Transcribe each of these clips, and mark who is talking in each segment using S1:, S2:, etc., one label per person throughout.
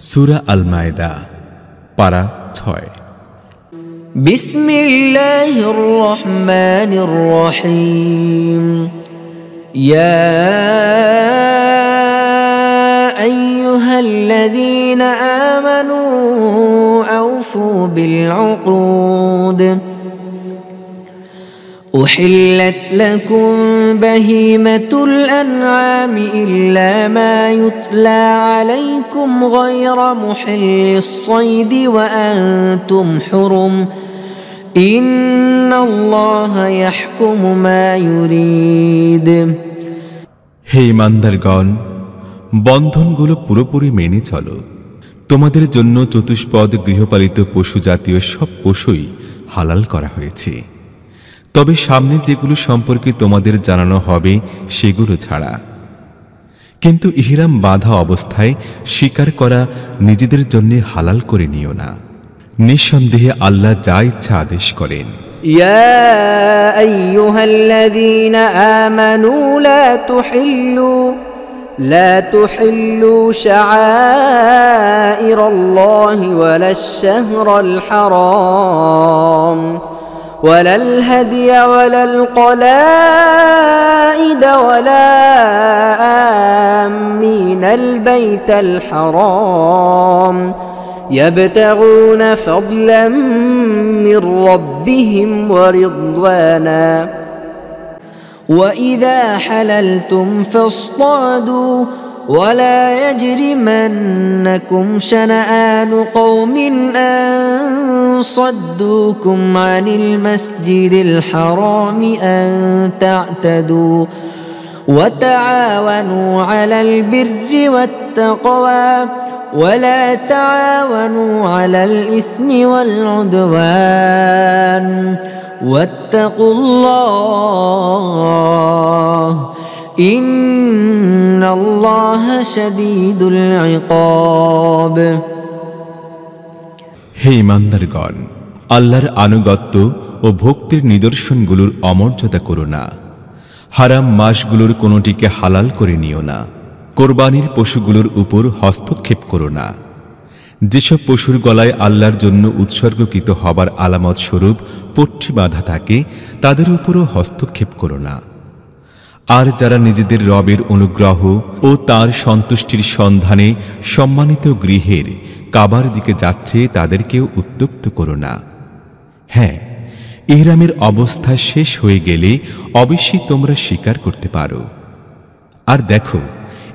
S1: সূরা আল মায়েদা পারা 6।
S2: বিসমিল্লাহির রহমানির রহিম। ইয়া আইয়ুহাল্লাযীনা আমানু আওফু বিল উকুদ। أحلت لكم بهيمة الأنعام إلا ما يتلى عليكم غير محل الصيد وأنتم حرم إن الله يحكم ما يريد।
S1: হে ইমানদারগণ, বন্ধনগুলো পুরোপুরি মেনে চলো। তোমাদের জন্য চতুষ্পদ গৃহপালিত পশু জাতীয় সব পশুই হালাল করা হয়েছে, তবে সামনে যেগুলো সম্পর্কে তোমাদের জানানো হবে সেগুলো ছাড়া। কিন্তু ইহরাম বাঁধা অবস্থায় শিকার করা নিজেদের জন্য হালাল করে নিও না। নিঃসন্দেহে আল্লাহ যা ইচ্ছা আদেশ করেন।
S2: ইয়া আইয়ুহাল্লাযীনা আমানু لا تحلوا شعائر الله ولا الشهر الحرام ولا الهدي ولا القلائد ولا آمين البيت الحرام يبتغون فضلا من ربهم ورضوانا وإذا حللتم فاصطادوا ولا يجرمنكم شنآن قوم أن صدوكم عن المسجد الحرام أن تعتدوا وتعاونوا على البر والتقوى ولا تعاونوا على الإثم والعدوان واتقوا الله إن الله شديد العقاب।
S1: হে ইমানদারগণ, আল্লাহর আনুগত্য ও ভক্তির নিদর্শনগুলোর অমর্যাদা করো না। হারাম মাসগুলোর কোনোটিকে হালাল করে নিও না। কোরবানির পশুগুলোর উপর হস্তক্ষেপ করো না। যেসব পশুর গলায় আল্লাহর জন্য উৎসর্গকৃত হবার আলামত স্বরূপ পট্টি বাঁধা থাকে তাদের উপরও হস্তক্ষেপ করো না। আর যারা নিজেদের রবের অনুগ্রহ ও তার সন্তুষ্টির সন্ধানে সম্মানিত গৃহের কাবার দিকে যাচ্ছে তাদেরকেও উত্ত্যক্ত করো না। হ্যাঁ, ইহরামের অবস্থা শেষ হয়ে গেলে অবশ্যই তোমরা স্বীকার করতে পারো। আর দেখো,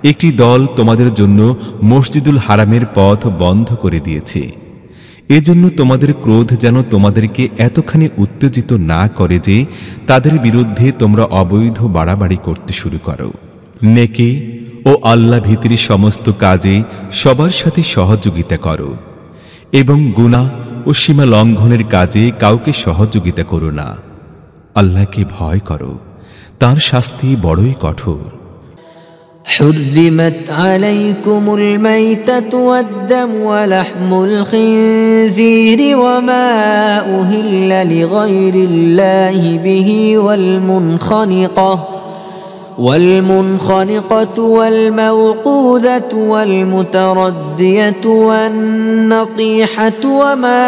S1: একটি দল তোমাদের জন্য মসজিদুল হারামের পথ বন্ধ করে দিয়েছে। এজন্য তোমাদের ক্রোধ যেন তোমাদেরকে এতখানি উত্তেজিত না করে যে তাদের বিরুদ্ধে তোমরা অবৈধ বাড়াবাড়ি করতে শুরু করো। নেকি ও আল্লাহ ভীতির সমস্ত কাজে সবার সাথে সহযোগিতা করো এবং গুনাহ ও সীমা লঙ্ঘনের কাজে কাউকে সহযোগিতা করো না। আল্লাহকে ভয় করো, তার শাস্তি বড়ই কঠোর।
S2: حرمت عليكم الميتة والدم ولحم الخنزير وما أهل لغير الله به والمنخنقة والموقوذة والمتردية والنطيحة وما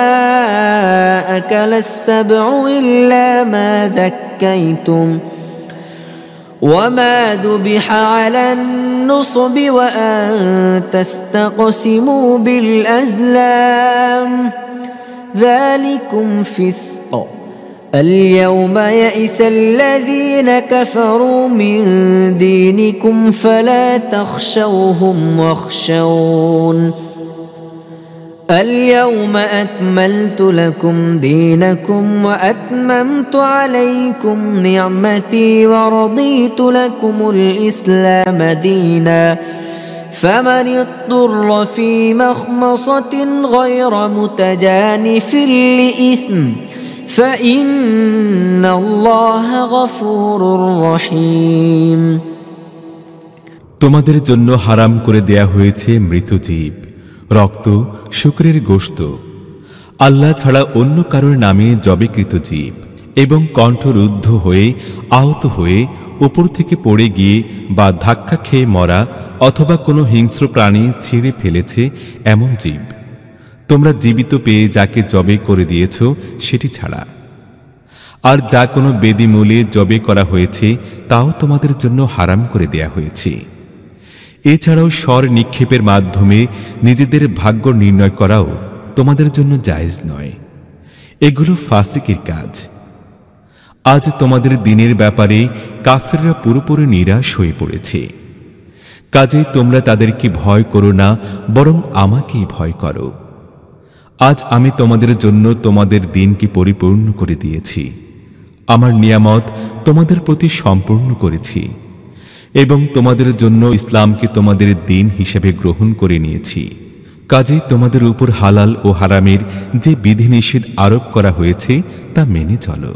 S2: أكل السبع إلا ما ذكيتم وما ذبح على النصب وأن تستقسموا بالأزلام ذلكم فسق اليوم يئس الذين كفروا من دينكم فلا تخشوهم واخشون اليوم أكملت لكم دينكم وأتممت عليكم نعمتي ورضيت لكم الإسلام دينا فمن اضطر في مخمصة غير متجانف لإثم فإن الله غفور رحيم।
S1: তোমাদের জন্য হারাম করে দেয়া হয়েছে মৃত জীব, রক্ত, শুকরের গোশত, আল্লাহ ছাড়া অন্য কারোর নামে জবেকৃত জীব এবং কণ্ঠরুদ্ধ হয়ে, আহত হয়ে উপর থেকে পড়ে গিয়ে বা ধাক্কা খেয়ে মরা অথবা কোনো হিংস্র প্রাণী ছিঁড়ে ফেলেছে এমন জীব তোমরা জীবিত পেয়ে যাকে জবে করে দিয়েছ সেটি ছাড়া। আর যা কোনো বেদি মূলে জবে করা হয়েছে তাও তোমাদের জন্য হারাম করে দেয়া হয়েছে। এছাড়াও স্বর নিক্ষেপের মাধ্যমে নিজেদের ভাগ্য নির্ণয় করাও তোমাদের জন্য জায়েজ নয়। এগুলো ফাসিকের কাজ। আজ তোমাদের দিনের ব্যাপারে কাফেররা পুরোপুরি নিরাশ হয়ে পড়েছে। কাজেই তোমরা তাদেরকে ভয় করো না, বরং আমাকেই ভয় করো। আজ আমি তোমাদের জন্য তোমাদের দিনকে পরিপূর্ণ করে দিয়েছি, আমার নিয়ামত তোমাদের প্রতি সম্পূর্ণ করেছি এবং তোমাদের জন্য ইসলামকে তোমাদের দিন হিসেবে গ্রহণ করে নিয়েছি। কাজেই তোমাদের উপর হালাল ও হারামের যে বিধিনিষেধ আরোপ করা হয়েছে তা মেনে চলো।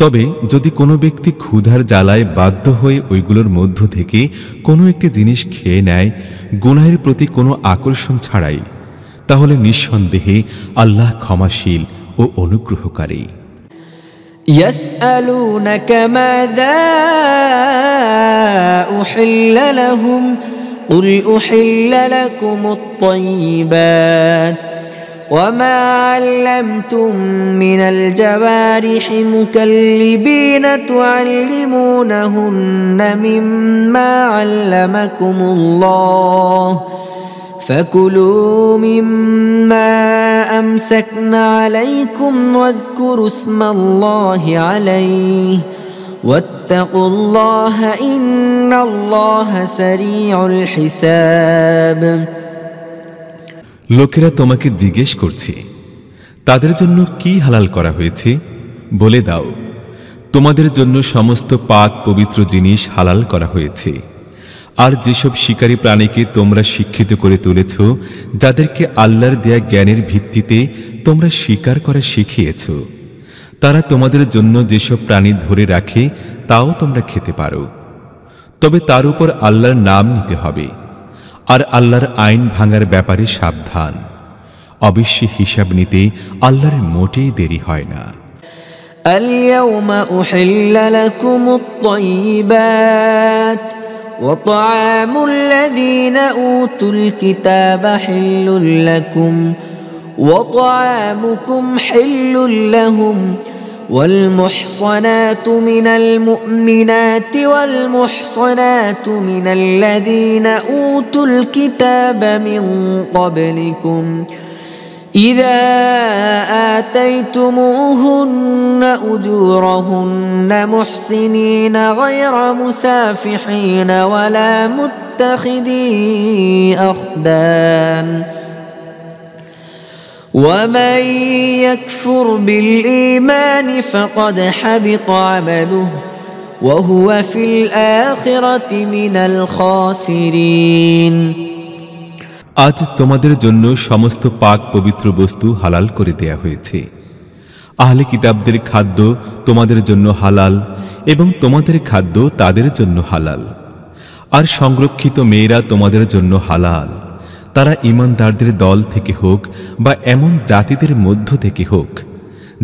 S1: তবে যদি কোনো ব্যক্তি ক্ষুধার জ্বালায় বাধ্য হয়ে ওইগুলোর মধ্য থেকে কোনো একটি জিনিস খেয়ে নেয় গুনাহের প্রতি কোনো আকর্ষণ ছাড়াই, তাহলে নিঃসন্দেহে আল্লাহ ক্ষমাশীল ও অনুগ্রহকারী।
S2: يسألونك ماذا أحل لهم قل أحل لكم الطيبات وما علمتم من الجوارح مكلبين تعلمونهن مما علمكم الله فكلوا مما أمسكن عليكم واذكروا اسم الله عليه واتقوا الله إن الله سريع الحساب।
S1: লোকেরা তোমাকে জিজ্ঞেস করছে তাদের জন্য কি হালাল করা হয়েছে, বলে দাও তোমাদের জন্য সমস্ত পাক পবিত্র জিনিস হালাল করা হয়েছে। আর যেসব শিকারী প্রাণীকে তোমরা শিক্ষিত করে তুলেছ, যাদেরকে আল্লাহর দেয়া জ্ঞানের ভিত্তিতে তোমরা শিকার করা শিখিয়েছ, তারা তোমাদের জন্য যেসব প্রাণী ধরে রাখে তাও তোমরা খেতে পারো। তবে তার উপর আল্লাহর নাম নিতে হবে আর আল্লাহর আইন ভাঙার ব্যাপারে সাবধান। অবশ্যই হিসাব নিতে আল্লাহর মোটেই দেরি হয় না।
S2: اليوم أحل لكم الطيبات وطعام الذين أوتوا الكتاب حل لكم وطعامكم حل لهم والمحصنات من المؤمنات والمحصنات من الذين أوتوا الكتاب من قبلكم إذا آتيتموهن أجورهن محسنين غير مسافحين ولا متخذي أخدان ومن يكفر بالإيمان فقد حبط عمله وهو في الآخرة من الخاسرين।
S1: আজ তোমাদের জন্য সমস্ত পাক পবিত্র বস্তু হালাল করে দেয়া হয়েছে। আহলে কিতাবদের খাদ্য তোমাদের জন্য হালাল এবং তোমাদের খাদ্য তাদের জন্য হালাল। আর সংরক্ষিত মেয়েরা তোমাদের জন্য হালাল, তারা ঈমানদারদের দল থেকে হোক বা এমন জাতিদের মধ্য থেকে হোক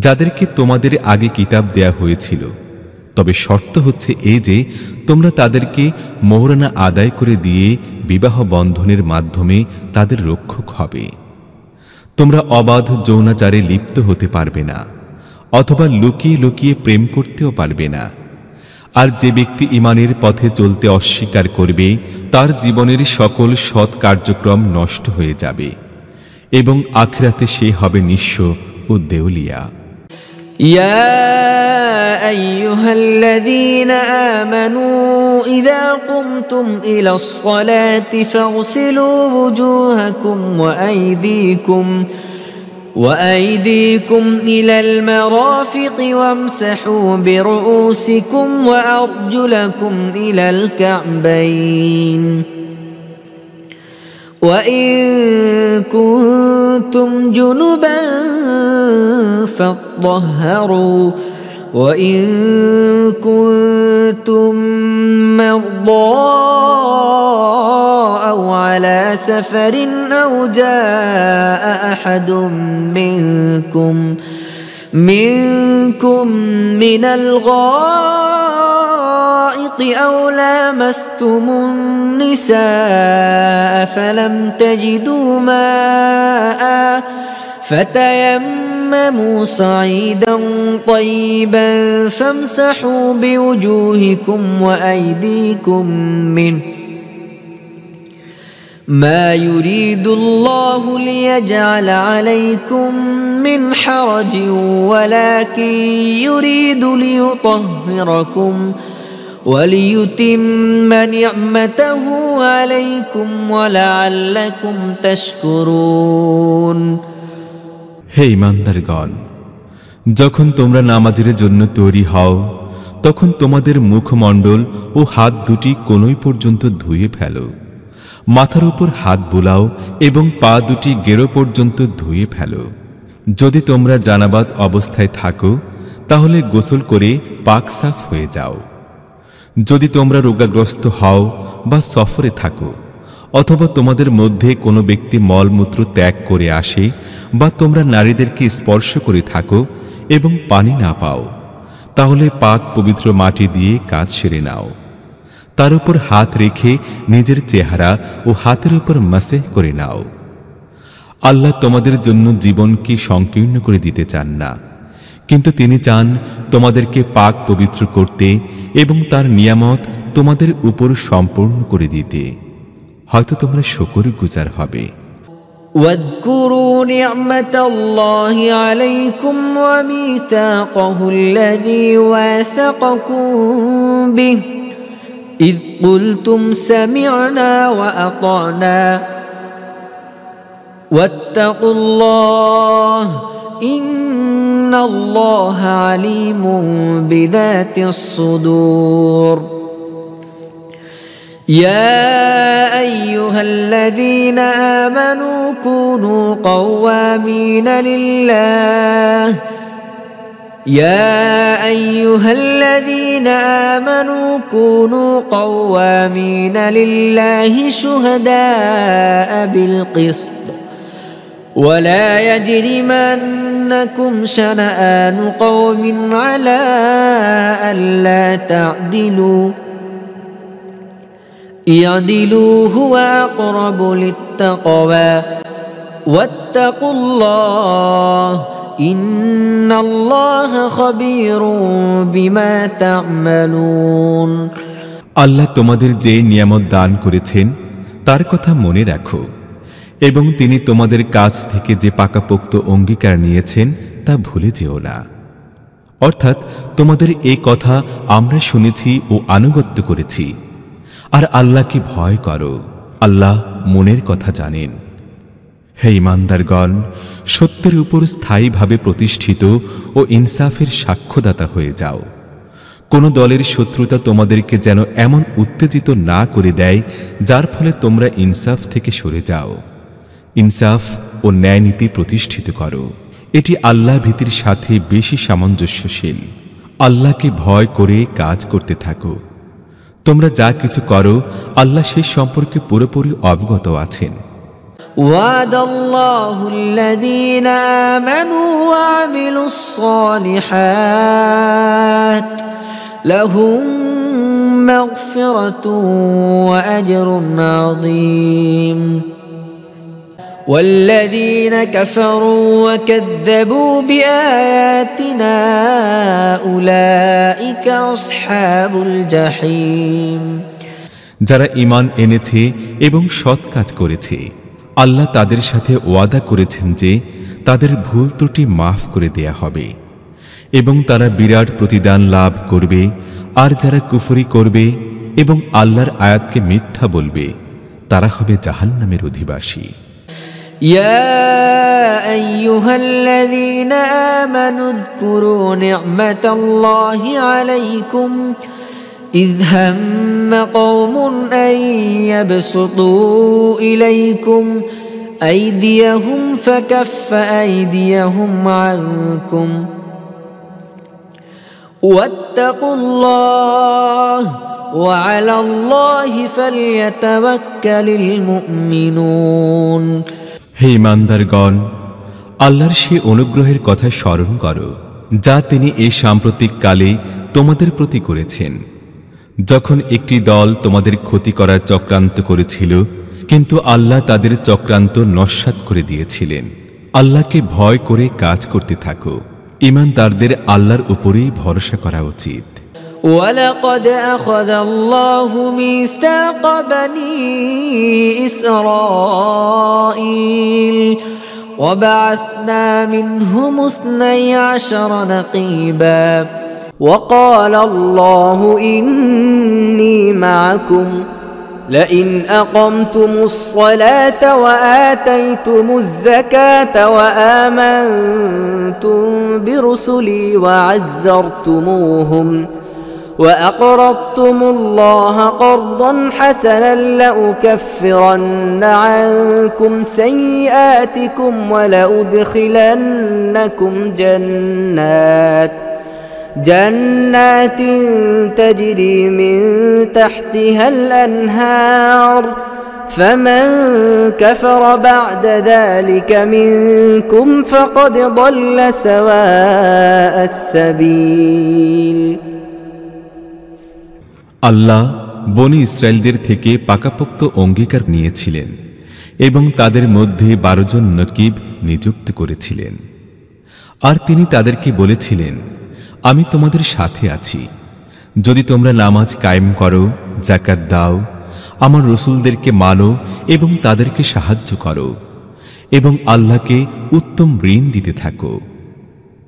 S1: যাদেরকে তোমাদের আগে কিতাব দেয়া হয়েছিল। তবে শর্ত হচ্ছে এই যে তোমরা তাদেরকে মোহরানা আদায় করে দিয়ে বিবাহ বন্ধনের মাধ্যমে তাদের রক্ষক হবে। তোমরা অবাধ যৌনাচারে লিপ্ত হতে পারবে না অথবা লুকিয়ে লুকিয়ে প্রেম করতেও পারবে না। আর যে ব্যক্তি ঈমানের পথে চলতে অস্বীকার করবে তার জীবনের সকল সৎ কার্যক্রম নষ্ট হয়ে যাবে এবং আখিরাতে সে হবে নিঃস্ব ও দেউলিয়া।
S2: يا أيها الذين آمنوا إذا قمتم إلى الصلاة فاغسلوا وجوهكم وأيديكم إلى المرافق وامسحوا برؤوسكم وأرجلكم إلى الكعبين وإن كنتم جنبا فاطهروا وإن كنتم مرضى أو على سفر أو جاء أحد منكم من الغائط أو لامستم النساء فلم تجدوا ماء فتيمموا صعيدا طيبا فامسحوا بوجوهكم وأيديكم منه ما يريد الله ليجعل عليكم من حرج ولكن يريد ليطهركم وليتم نعمته عليكم ولعلكم تشكرون
S1: হে ঈমানদারগণ, যখন তোমরা নামাজের জন্য তৈরি হও তখন তোমাদের মুখমণ্ডল ও হাত দুটি কোনই পর্যন্ত ধুয়ে ফেলো, মাথার উপর হাত বুলাও এবং পা দুটি গেরো পর্যন্ত ধুয়ে ফেলো। যদি তোমরা জানাবাত অবস্থায় থাকো তাহলে গোসল করে পাক সাফ হয়ে যাও। যদি তোমরা রোগাগ্রস্ত হও বা সফরে থাকো অথবা তোমাদের মধ্যে কোনো ব্যক্তি মলমূত্র ত্যাগ করে আসে বা তোমরা নারীদেরকে স্পর্শ করে থাকো এবং পানি না পাও, তাহলে পাক পবিত্র মাটি দিয়ে কাজ সেরে নাও। তার উপর হাত রেখে নিজের চেহারা ও হাতের উপর মাসেহ করে নাও। আল্লাহ তোমাদের জন্য জীবনকে সংকীর্ণ করে দিতে চান না, কিন্তু তিনি চান তোমাদেরকে পাক পবিত্র করতে এবং তার নিয়ামত তোমাদের উপর সম্পূর্ণ করে দিতে। হয়তো তোমরা শুকরগুজার হবে।
S2: واذكروا نعمة الله عليكم وميثاقه الذي واثقكم به إذ قلتم سمعنا وأطعنا واتقوا الله إن الله عليم بذات الصدور يا أيها الذين آمنوا كونوا قوامين لله يا أيها الذين آمنوا كونوا قوامين لله شهداء بالقسط ولا يجرمنكم شنآن قوم على ألا تعدلوا اعدلوا هو أقرب للتقوى واتقوا الله إن الله خبير بما تعملون
S1: আল্লাহ তোমাদের যে নিয়ামত দান করেছেন তার কথা মনে রাখো এবং তিনি তোমাদের কাছ থেকে যে পাকাপোক্ত অঙ্গীকার নিয়েছেন তা ভুলে যেও না। অর্থাৎ তোমাদের এই কথা আমরা শুনেছি ও আনুগত্য করেছি, আর আল্লাহকে ভয় করো, আল্লাহ মনের কথা জানেন। হে ঈমানদারগণ, সত্যের উপর স্থায়ীভাবে প্রতিষ্ঠিত ও ইনসাফের সাক্ষ্যদাতা হয়ে যাও। কোন দলের শত্রুতা তোমাদেরকে যেন এমন উত্তেজিত না করে দেয় যার ফলে তোমরা ইনসাফ থেকে সরে যাও। ইনসাফ ও ন্যায় নীতি প্রতিষ্ঠিত করো, এটি আল্লাহ ভীতির সাথে বেশি সামঞ্জস্যশীল। আল্লাহকে ভয় করে কাজ করতে থাকো। তোমরা যা কিছু করো আল্লাহ সে সম্পর্কে পুরোপুরি অবগত আছেন।
S2: وعد الله الذين آمنوا وعملوا الصالحات لهم مغفرة وأجر عظيم والذين كفروا وكذبوا بآياتنا أولئك أصحاب الجحيم
S1: যারা ঈমান এনেছে এবং সৎ কাজ করেছে আল্লাহ তাদের সাথে ওয়াদা করেছেন যে তাদের ভুল ত্রুটি মাফ করে দেয়া হবে এবং তারা বিরাট প্রতিদান লাভ করবে। আর যারা কুফরি করবে এবং আল্লাহর আয়াতকে মিথ্যা বলবে তারা হবে জাহান্নামের অধিবাসী।
S2: يا أيها الذين آمنوا اذكروا نعمة الله عليكم إذ هم قوم أن يبسطوا إليكم أيديهم فكف أيديهم عنكم واتقوا الله وعلى الله فليتوكل المؤمنون
S1: হে ঈমানদারগণ, আল্লাহর সে অনুগ্রহের কথা স্মরণ করো যা তিনি এই সাম্প্রতিক কালে তোমাদের প্রতি করেছেন, যখন একটি দল তোমাদের ক্ষতি করার চক্রান্ত করেছিল, কিন্তু আল্লাহ তাদের চক্রান্ত নস্যাৎ করে দিয়েছিলেন। আল্লাহকে ভয় করে কাজ করতে থাকো। ঈমানদারদের আল্লাহর উপরেই ভরসা করা উচিত।
S2: ولقد أخذ الله ميثاق بني إسرائيل وبعثنا منهم 12 نقيبا وقال الله إني معكم لئن أقمتم الصلاة وآتيتم الزكاة وآمنتم برسلي وعزرتموهم وأقرضتم الله قرضا حسنا لأكفرن عنكم سيئاتكم ولأدخلنكم جنات تجري من تحتها الأنهار فمن كفر بعد ذلك منكم فقد ضل سواء السبيل।
S1: আল্লাহ বনী ইসরায়েলদের থেকে পাকাপোক্ত অঙ্গীকার নিয়েছিলেন এবং তাদের মধ্যে 12 জন নকিব নিযুক্ত করেছিলেন। আর তিনি তাদেরকে বলেছিলেন, আমি তোমাদের সাথে আছি যদি তোমরা নামাজ কায়েম করো, যাকাত দাও, আমার রসুলদেরকে মানো এবং তাদেরকে সাহায্য করো এবং আল্লাহকে উত্তম ঋণ দিতে থাকো,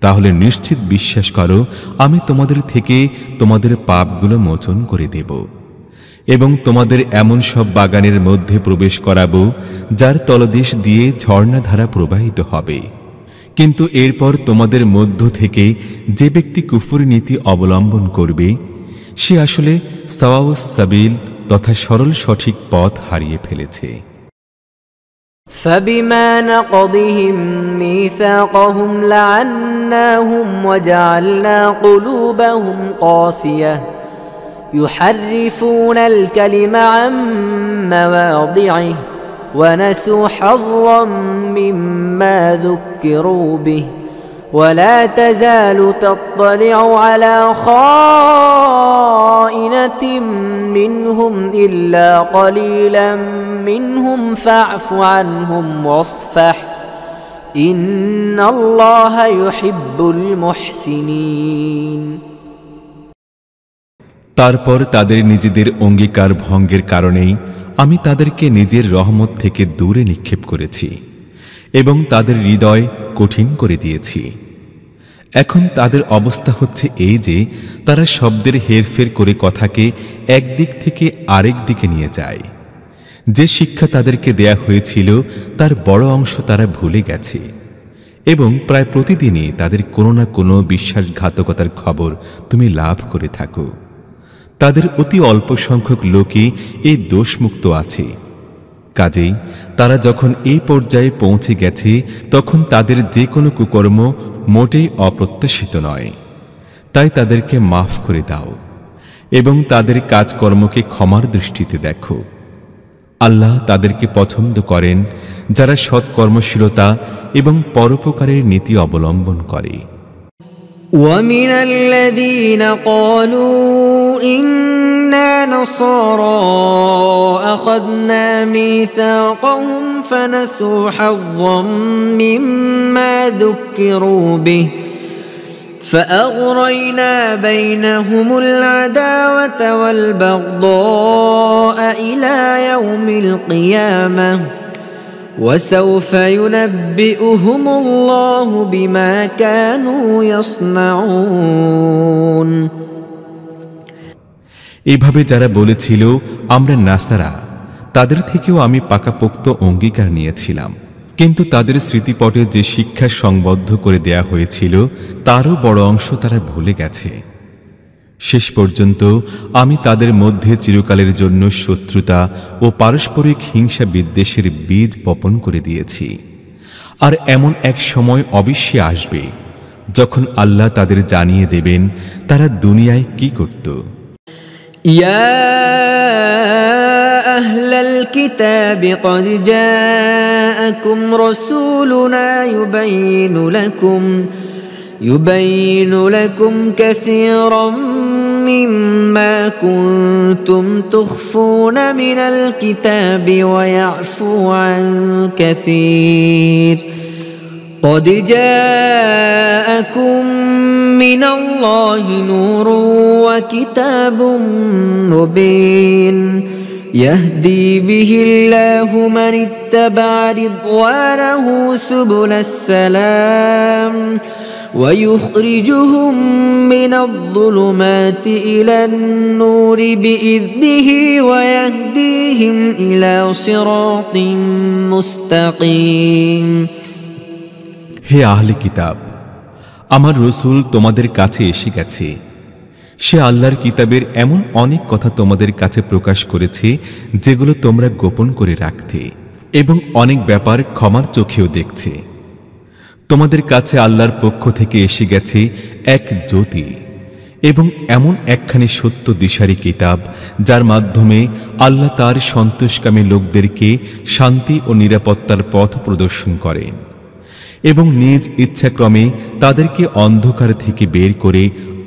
S1: তাহলে নিশ্চিত বিশ্বাস করো আমি তোমাদের থেকে তোমাদের পাপগুলো মোচন করে দেব এবং তোমাদের এমন সব বাগানের মধ্যে প্রবেশ করাবো যার তলদেশ দিয়ে ঝর্ণাধারা প্রবাহিত হবে। কিন্তু এরপর তোমাদের মধ্য থেকে যে ব্যক্তি কুফরি নীতি অবলম্বন করবে সে আসলে সাওয়াউস সাবিল তথা সরল সঠিক পথ হারিয়ে ফেলেছে।
S2: فبما نقضهم ميثاقهم لعناهم وجعلنا قلوبهم قاسية يحرفون الكلم عن مواضعه ونسوا حظا مما ذكروا به ولا تزال تطلع على خائنة منهم إلا قليلا منهم فاعف عنهم واصفح إن الله يحب المحسنين।
S1: তারপর তাদের নিজেদের অঙ্গীকার ভঙ্গের কারণেই আমি তাদেরকে নিজের রহমত থেকে দূরে নিক্ষেপ করেছি এবং তাদের হৃদয় কঠিন করে দিয়েছি। এখন তাদের অবস্থা হচ্ছে এই যে তারা শব্দের হেরফের করে কথাকে একদিক থেকে আরেক দিকে নিয়ে যায়। যে শিক্ষা তাদেরকে দেয়া হয়েছিল তার বড় অংশ তারা ভুলে গেছে এবং প্রায় প্রতিদিনই তাদের কোনো না কোনো বিশ্বাসঘাতকতার খবর তুমি লাভ করে থাকো। তাদের অতি অল্প সংখ্যক লোকই এই দোষমুক্ত আছে। কাজেই তারা যখন এই পর্যায়ে পৌঁছে গেছে তখন তাদের যে কোনো কুকর্ম মোটেই অপ্রত্যাশিত নয়, তাই তাদেরকে মাফ করে দাও এবং তাদের কাজকর্মকে ক্ষমার দৃষ্টিতে দেখো। আল্লাহ তাদেরকে পছন্দ করেন যারা সৎকর্মশীলতা এবং পরোপকারের নীতি অবলম্বন করে।
S2: ومن الذين قالوا إنا نصارى أخذنا ميثاقهم فنسوا حظا مما ذكروا به فأغرينا بينهم العداوة والبغضاء إلى يوم القيامة وسوف ينبئهم الله بما كانوا يصنعون।
S1: এভাবে যারা বলেছিল আমরা নাসারা, তাদের থেকেও আমি পাকাপোক্ত অঙ্গীকার নিয়েছিলাম, কিন্তু তাদের স্মৃতিপটে যে শিক্ষা সংবদ্ধ করে দেয়া হয়েছিল তারও বড় অংশ তারা ভুলে গেছে। শেষ পর্যন্ত আমি তাদের মধ্যে চিরকালের জন্য শত্রুতা ও পারস্পরিক হিংসা বিদ্বেষের বীজ বপন করে দিয়েছি। আর এমন এক সময় অবশ্যই আসবে যখন আল্লাহ তাদের জানিয়ে দেবেন তারা দুনিয়ায় কি করত।
S2: ইয়া আহলাল কিতাব قد جاءكم رسولنا يبين لكم يبين لكم كثيرا مما كنتم تخفون من الكتاب ويعفو عن كثير قد جاءكم من الله نور وكتاب مبين يهدي به الله من اتبع رضوانه سبل السلام ويخرجهم من الظلمات إلى النور بإذنه ويهديهم إلى صراط مستقيم
S1: হে আহলে কিতাব, আমার রসূল তোমাদের কাছে এসে গেছে। সে আল্লাহর কিতাবের এমন অনেক কথা তোমাদের কাছে প্রকাশ করেছে যেগুলো তোমরা গোপন করে রাখতে, এবং অনেক ব্যাপার ক্ষমার চোখেও দেখছে। তোমাদের কাছে আল্লাহর পক্ষ থেকে এসে গেছে এক জ্যোতি এবং এমন একখানি সত্য দিশারি কিতাব, যার মাধ্যমে আল্লাহ তার সন্তোষকামী লোকদেরকে শান্তি ও নিরাপত্তার পথ প্রদর্শন করেন এবং নিজ ইচ্ছাক্রমে তাদেরকে অন্ধকার থেকে বের করে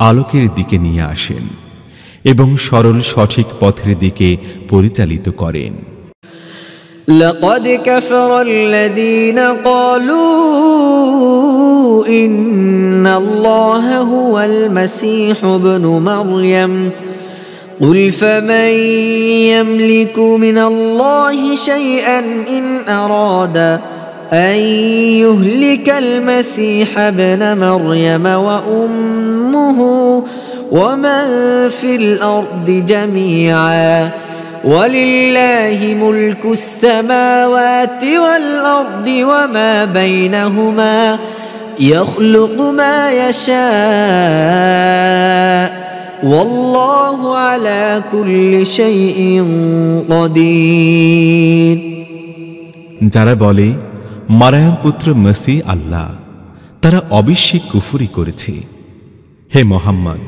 S1: আলোকের দিকে নিয়ে আসেন এবং সরল সঠিক পথের দিকে পরিচালিত করেন।
S2: لقد كفر الذين قالوا إن الله هو المسيح ابن مريم قل فمن يملك من الله شيئا إن أراد أن يهلك المسيح ابن مريم وأمه ومن في الأرض جميعا ولله ملك السماوات والأرض وما بينهما يخلق ما يشاء والله على كل شيء قدير
S1: যারা বলে মারয়াম পুত্র মসিহ আল্লাহ, তারা অবশ্যই কুফরি করেছে। হে মোহাম্মদ,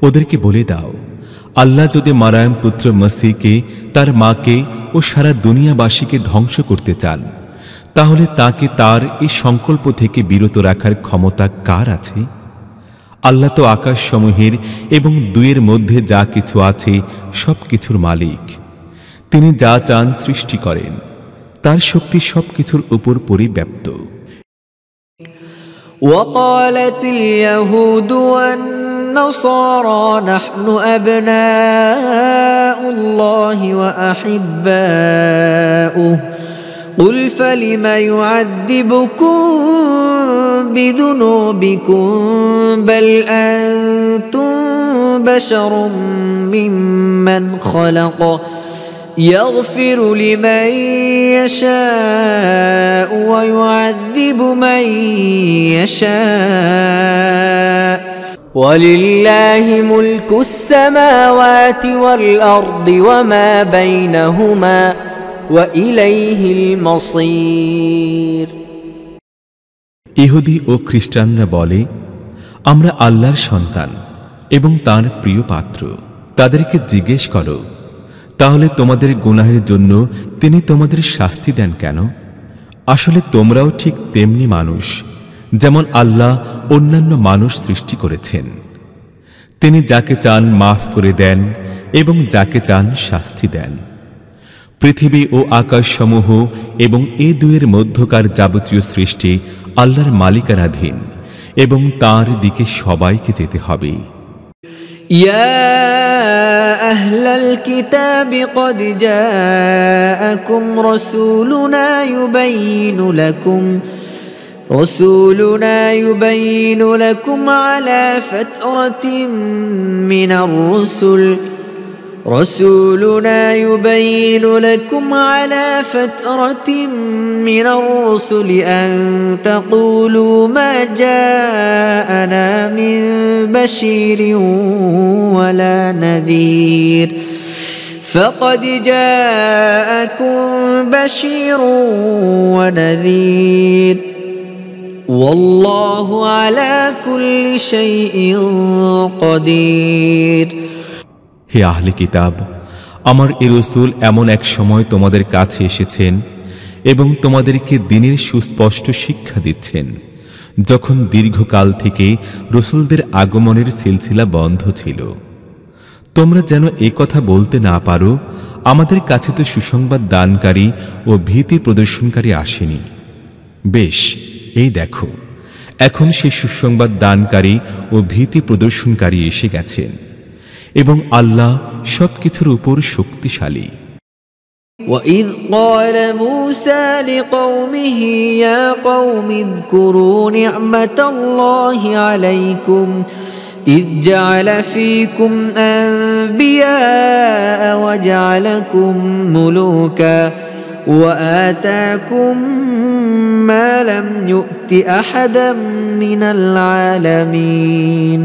S1: ওদেরকে বলে দাও, আল্লাহ যদি মারয়াম পুত্র মসিহকে, তার মাকে ও সারা দুনিয়াবাসীকে ধ্বংস করতে চান, তাহলে তাকে তার এই সংকল্প থেকে বিরত রাখার ক্ষমতা কার আছে? আল্লাহ তো আকাশসমূহের এবং দুয়ের মধ্যে যা কিছু আছে সব কিছুর মালিক। তিনি যা চান সৃষ্টি করেন, তার শক্তি সবকিছুর উপর পরিব্যাপ্ত।
S2: وقالت اليهود والنصارى نحن أبناء الله وأحباؤه قل فلم يعذبكم بذنوبكم بل أنتم بشر ممن خلق يغفر لمن يشاء ويعذب من يشاء ولله ملك السماوات والأرض وما بينهما وإليه المصير
S1: ইহুদি ও খ্রিস্টানরা বলে, আমরা আল্লাহর সন্তান এবং তার প্রিয় পাত্র। তাদেরকে জিজ্ঞেস করো, তাহলে তোমাদের গুনাহের জন্য তিনি তোমাদের শাস্তি দেন কেন? আসলে তোমরাও ঠিক তেমনি মানুষ, যেমন আল্লাহ অন্যান্য মানুষ সৃষ্টি করেছেন। তিনি যাকে চান মাফ করে দেন এবং যাকে চান শাস্তি দেন। পৃথিবী ও আকাশসমূহ এবং এ দুয়ের মধ্যকার যাবতীয় সৃষ্টি আল্লাহর মালিকানাধীন এবং তার দিকে সবাইকে যেতে হবে।
S2: يا أهل الكتاب قد جاءكم رسولنا يبين لكم على فترة من الرسل أن تقولوا ما جاءنا من بشير ولا نذير فقد جاءكم بشير ونذير والله على كل شيء قدير
S1: হে আহলে কিতাব, আমার এ রাসূল এমন এক সময় তোমাদের কাছে এসেছেন এবং তোমাদেরকে দ্বীনের সুস্পষ্ট শিক্ষা দিচ্ছেন, যখন দীর্ঘকাল থেকে রসুলদের আগমনের সিলসিলা বন্ধ ছিল। তোমরা যেন এ কথা বলতে না পারো, আমাদের কাছে তো সুসংবাদ দানকারী ও ভীতি প্রদর্শনকারী আসেনি। বেশ, এই দেখো, এখন সে সুসংবাদ দানকারী ও ভীতি প্রদর্শনকারী এসে গেছেন, এবং আল্লাহ সবকিছুর উপর শক্তিশালী।
S2: وَإِذْ قَالَ مُوسَى لِقَوْمِهِ يَا قَوْمِ اذْكُرُوا نِعْمَةَ اللَّهِ عَلَيْكُمْ إِذْ جَعَلَ فِيكُمْ أَنْبِيَاءَ وَجَعَلَكُمْ مُلُوكًا وَآتَاكُمْ مَا لَمْ يُؤْتِ أَحَدًا مِنَ الْعَالَمِينَ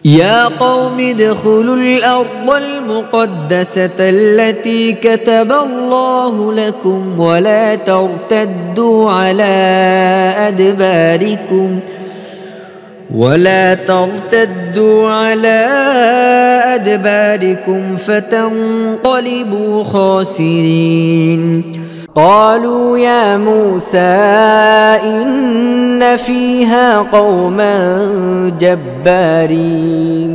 S2: يا قوم ادخلوا الأرض المقدسة التي كتب الله لكم ولا ترتدوا على أدباركم فتنقلبوا خاسرين قالوا يا موسى إن فيها قوما جبارين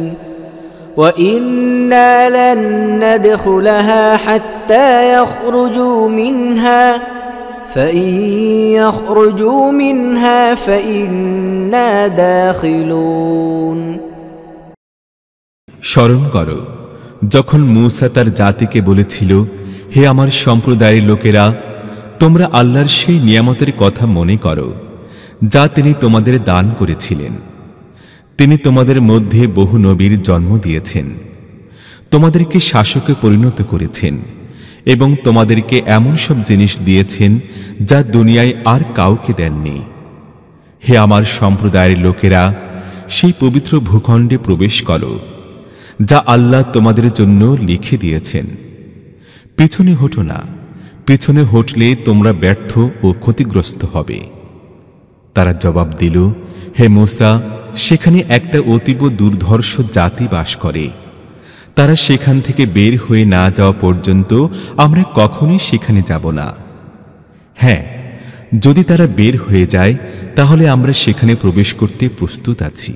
S2: وإنا لن ندخلها حتى يخرجوا منها فإن يخرجوا منها فإنا داخلون
S1: স্মরণ করো যখন মূসা তার জাতিকে বলেছিল, হে আমার সম্প্রদায়ের লোকেরা, তোমরা আল্লাহর সেই নিয়ামতের কথা মনে করো যা তিনি তোমাদের দান করেছিলেন। তিনি তোমাদের মধ্যে বহু নবীর জন্ম দিয়েছেন, তোমাদেরকে শাসকে পরিণত করেছেন এবং তোমাদেরকে এমন সব জিনিস দিয়েছেন যা দুনিয়ায় আর কাউকে দেননি। হে আমার সম্প্রদায়ের লোকেরা, সেই পবিত্র ভূখণ্ডে প্রবেশ করো যা আল্লাহ তোমাদের জন্য লিখে দিয়েছেন। পিছনে হটো না, পিছনে হটলে তোমরা ব্যর্থ ও ক্ষতিগ্রস্ত হবে। তারা জবাব দিল, হে মূসা, সেখানে একটা অতীব দুর্ধর্ষ জাতি বাস করে, তারা সেখান থেকে বের হয়ে না যাওয়া পর্যন্ত আমরা কখনোই সেখানে যাব না। হ্যাঁ, যদি তারা বের হয়ে যায় তাহলে আমরা সেখানে প্রবেশ করতে প্রস্তুত আছি।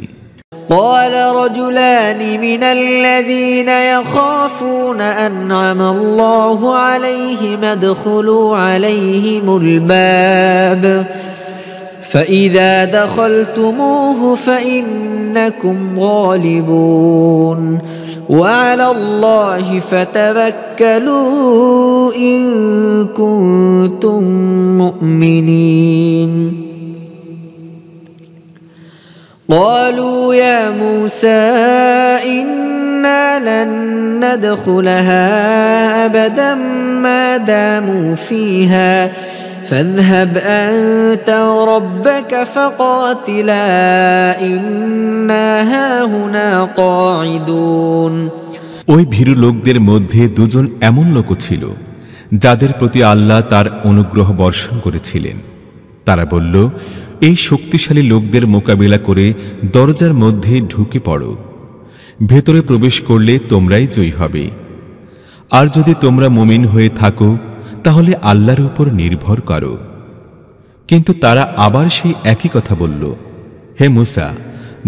S2: قال رجلان من الذين يخافون أنعم الله عليهم ادخلوا عليهم الباب فإذا دخلتموه فإنكم غالبون وعلى الله فتوكلوا إن كنتم مؤمنين قالوا يا موسى إنا لن ندخلها أبدا ما داموا فيها فاذهب أنت وربك فقاتلا إنا هاهنا قاعدون
S1: ওই ভীরু লোকদের মধ্যে দুজন এমন লোক ছিল যাদের প্রতি আল্লাহ তার অনুগ্রহ বর্ষণ করেছিলেন। তারা বলল, এই শক্তিশালী লোকদের মোকাবিলা করে দরজার মধ্যে ঢুকে পড়ো, ভেতরে প্রবেশ করলে তোমরাই জয়ী হবে। আর যদি তোমরা মুমিন হয়ে থাকো তাহলে আল্লাহর উপর নির্ভর করো। কিন্তু তারা আবার সেই একই কথা বলল, হে মূসা,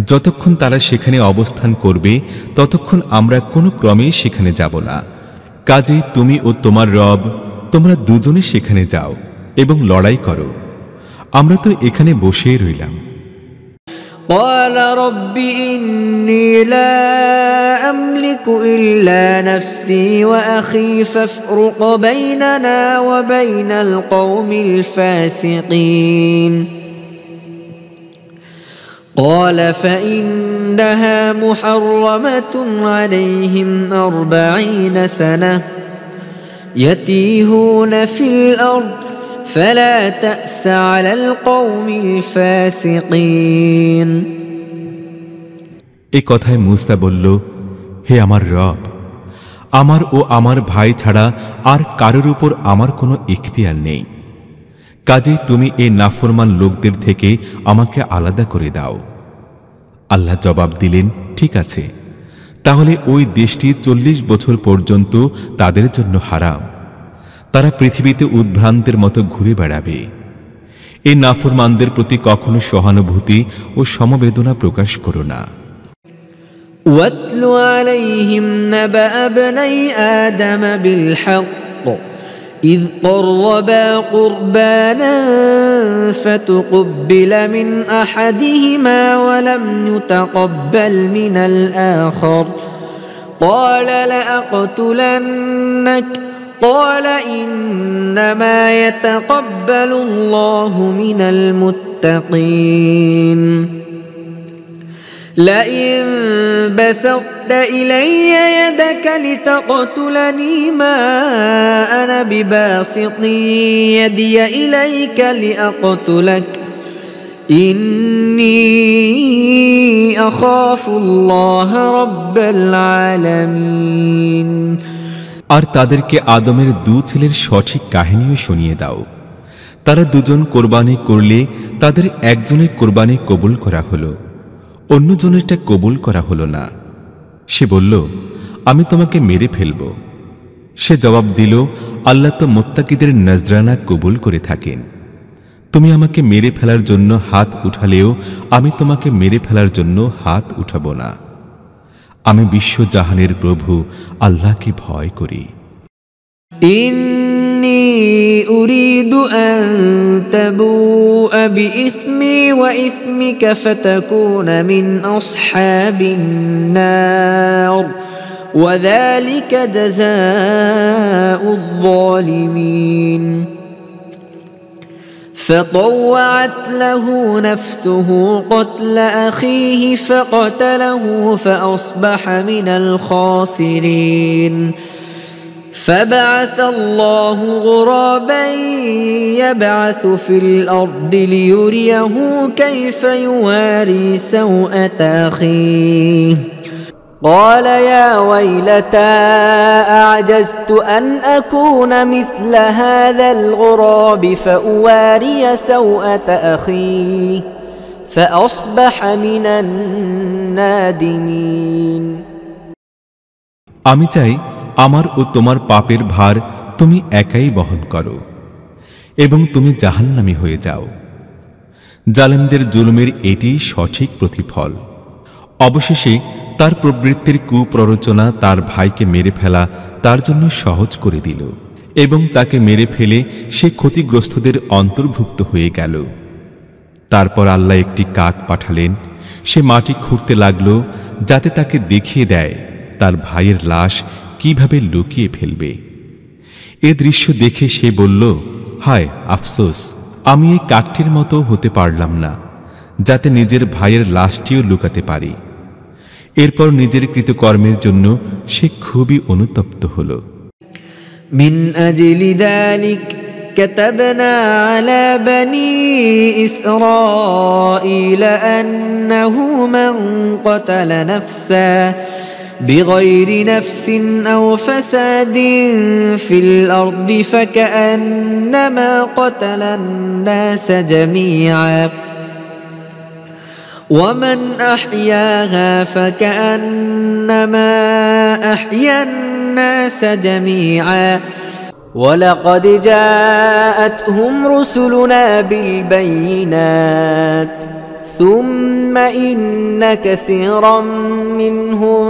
S1: যতক্ষণ তারা সেখানে অবস্থান করবে ততক্ষণ আমরা কোনো ক্রমেই সেখানে যাব না। কাজেই তুমি ও তোমার রব, তোমরা দুজনে সেখানে যাও এবং লড়াই করো, আমরা তো এখানে বসেই রইলাম।
S2: قال رب إني لا أملك إلا نفسي وأخي فافرق بيننا وبين القوم الفاسقين قال فإنها محرمة عليهم 40 سنة يتيهون في الأرض فلا تأس على القوم الفاسقين
S1: এই কথায় মূসা বলল, হে আমার রব, আমার ও আমার ভাই ছাড়া আর কারোর উপর আমার কোনো ইখতিয়ার নেই, কাজেই তুমি এই নাফরমান লোকদের থেকে আমাকে আলাদা করে দাও। আল্লাহ জবাব দিলেন, ঠিক আছে, তাহলে ওই দেশটি 40 বছর পর্যন্ত তাদের জন্য হারাম। তারা পৃথিবীতে উদ্ভ্রান্তের মতো ঘুরে বেড়াবে। এই নাফরমানদের প্রতি কখনো সহানুভূতি ও সমবেদনা প্রকাশ করো না।
S2: واتل عليهم نبأ ابني آدم بالحق إذ قربا قربانا فتقبل من أحدهما ولم يتقبل من الآخر قال لأقتلنك قال إنما يتقبل الله من المتقين لئن بسطت إلي يدك لتقتلني ما أنا بباسط يدي إليك لأقتلك إني أخاف الله رب العالمين
S1: আর তাদেরকে আদমের দু ছেলের সঠিক কাহিনীও শুনিয়ে দাও। তারা দুজন কোরবানি করলে তাদের একজনের কোরবানি কবুল করা হলো, অন্যজনেরটা কবুল করা হলো না। সে বলল, আমি তোমাকে মেরে ফেলব। সে জবাব দিল, আল্লাহ তো মুত্তাকিদের নজরানা কবুল করে থাকেন। তুমি আমাকে মেরে ফেলার জন্য হাত উঠালেও আমি তোমাকে মেরে ফেলার জন্য হাত উঠাব না। আমি বিশ্বজাহানের প্রভু আল্লাহকে ভয় করি।
S2: إني أريد أن تبوء بإثمي وإثمك فتكون من أصحاب النار وذلك جزاء الظالمين فطوعت له نفسه قتل أخيه فقتله فأصبح من الخاسرين فبعث الله غرابا يبعث في الأرض ليريه كيف يواري سوءة أخيه قال يا ويلتى أعجزت أن أكون مثل هذا الغراب فأواري سوءة أخي فأصبح من النادمين
S1: আমি চাই আমার ও তোমার পাপের ভার তুমি একাই বহন করো এবং তুমি জাহান্নামী হয়ে যাও। জালেমদের জুলুমের এটি সঠিক প্রতিফল। অবশেষে তার প্রবৃত্তির কুপ্ররোচনা তার ভাইকে মেরে ফেলা তার জন্য সহজ করে দিল এবং তাকে মেরে ফেলে সে ক্ষতিগ্রস্তদের অন্তর্ভুক্ত হয়ে গেল। তারপর আল্লাহ একটি কাক পাঠালেন। সে মাটি খুঁড়তে লাগল যাতে তাকে দেখিয়ে দেয় তার ভাইয়ের লাশ কিভাবে লুকিয়ে ফেলবে। এ দৃশ্য দেখে সে বলল, হায় আফসোস, আমি এই কাকটির মতো হতে পারলাম না যাতে নিজের ভাইয়ের লাশটিও লুকাতে পারি। এরপর নিজের কৃতকর্মের জন্য সে খুবই অনুতপ্ত হল।
S2: من أجل ذلك كتبنا على بني إسرائيل أنه من قتل نفسا بغير نفس أو فساد في الأرض فكأنما قتل الناس جميعا ومن أحياها فكأنما أحيا الناس جميعا ولقد جاءتهم رسلنا بالبينات ثم إن كثيرا منهم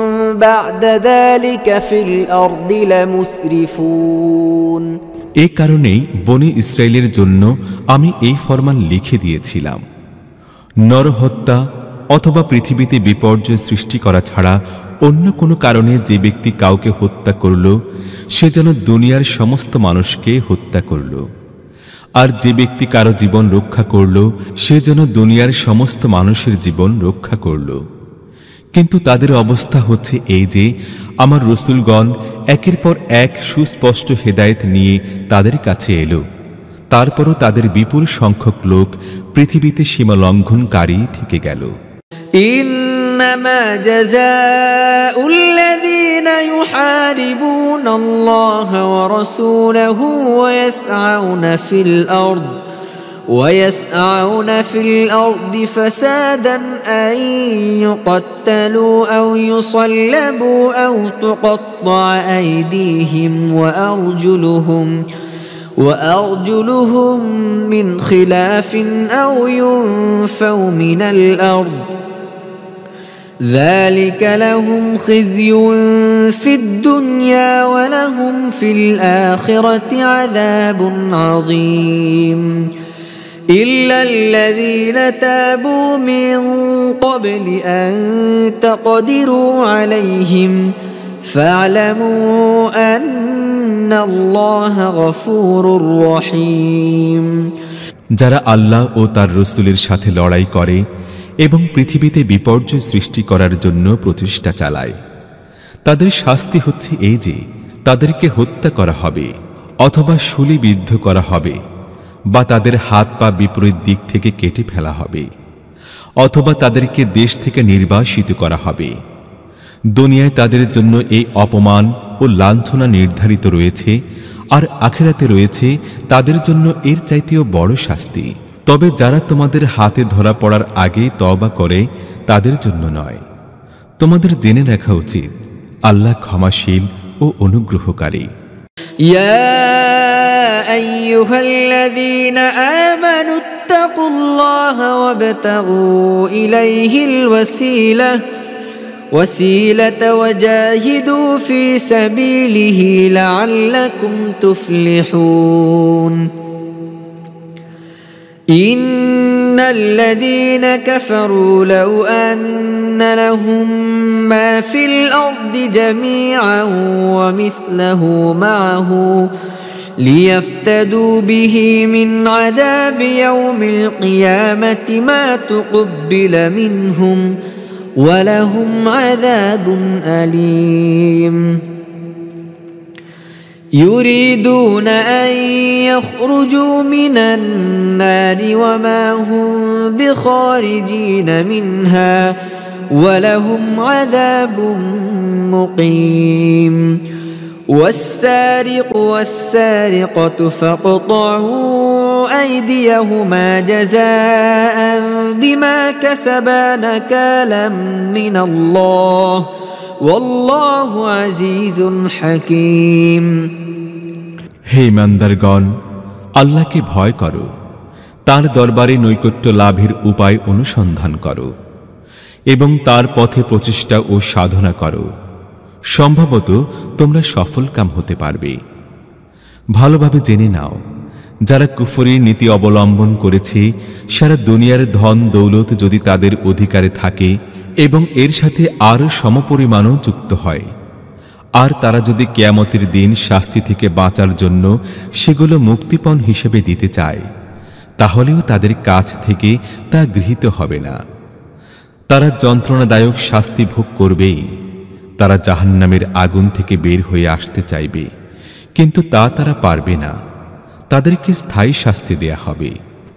S2: بعد ذلك في الأرض لمسرفون
S1: এই কারণেই বনি ইসরাইলের জন্য আমি এই ফরমান লিখে দিয়েছিলাম, নরহত্যা অথবা পৃথিবীতে বিপর্যয় সৃষ্টি করা ছাড়া অন্য কোনো কারণে যে ব্যক্তি কাউকে হত্যা করল সে যেন দুনিয়ার সমস্ত মানুষকে হত্যা করল, আর যে ব্যক্তি কারো জীবন রক্ষা করল সে যেন দুনিয়ার সমস্ত মানুষের জীবন রক্ষা করল। কিন্তু তাদের অবস্থা হচ্ছে এই যে আমার রসুলগণ একের পর এক সুস্পষ্ট হেদায়েত নিয়ে তাদের কাছে এলো, তারপরও তাদের বিপুল সংখ্যক লোক পৃথিবীতে সীমা লঙ্ঘনকারী থেকে গেল।
S2: إنما جزاء الذين يحاربون الله ورسوله ويسعون في الأرض فسادا أن يقتلوا أو يصلبوا أو تقطع أيديهم وأرجلهم من خلاف أو ينفوا من الأرض ذلك لهم خزي في الدنيا ولهم في الآخرة عذاب عظيم إلا الذين تابوا من قبل أن تقدروا عليهم فاعلموا أن الله غفور رحيم
S1: যারা আল্লাহ ও তার রাসূলের সাথে লড়াই করে এবং পৃথিবীতে বিপর্যয় সৃষ্টি করার জন্য প্রচেষ্টা চালায়, তাদের শাস্তি হচ্ছে এই যে তাদেরকে হত্যা করা হবে অথবা শূলিবিদ্ধ করা হবে, বা তাদের হাত পা বিপরীত দিক থেকে কেটে ফেলা হবে, অথবা তাদেরকে দেশ থেকে নির্বাসিত করা হবে। দুনিয়ায় তাদের জন্য এই অপমান ও লাঞ্ছনা নির্ধারিত রয়েছে, আর আখিরাতে রয়েছে তাদের জন্য এর চাইতেও বড় শাস্তি। তবে যারা তোমাদের হাতে ধরা পড়ার আগে তওবা করে তাদের জন্য নয়। তোমাদের জেনে রাখা উচিত আল্লাহ ক্ষমাশীল ও অনুগ্রহকারী।
S2: يا أيها الذين آمنوا اتقوا الله وابتغوا إليه الوسيلة وجاهدوا في سبيله لعلكم تفلحون إن الذين كفروا لو أن لهم ما في الأرض جميعا ومثله معه ليفتدوا به من عذاب يوم القيامة ما تقبل منهم ولهم عذاب أليم يريدون أن يخرجوا من النار وما هم بخارجين منها ولهم عذاب مقيم والسارق والسارقة فاقطعوا أيديهما جزاء بما كسبا نكالا من الله والله عزيز حكيم
S1: হে ইমানদারগণ, আল্লাহকে ভয় করো, তার দরবারে নৈকট্য লাভের উপায় অনুসন্ধান করো এবং তার পথে প্রচেষ্টা ও সাধনা করো। সম্ভবত তোমরা সফলকাম হতে পারবে। ভালোভাবে জেনে নাও, যারা কুফরির নীতি অবলম্বন করেছে, সারা দুনিয়ার ধন দৌলত যদি তাদের অধিকারে থাকে এবং এর সাথে আরও সমপরিমাণও যুক্ত হয়, আর তারা যদি কিয়ামতের দিন শাস্তি থেকে বাঁচার জন্য সেগুলো মুক্তিপণ হিসেবে দিতে চায়, তাহলেও তাদের কাছ থেকে তা গৃহীত হবে না। তারা যন্ত্রণাদায়ক শাস্তি ভোগ করবেই। তারা জাহান্নামের আগুন থেকে বের হয়ে আসতে চাইবে, কিন্তু তা তারা পারবে না। তাদেরকে স্থায়ী শাস্তি দেয়া হবে।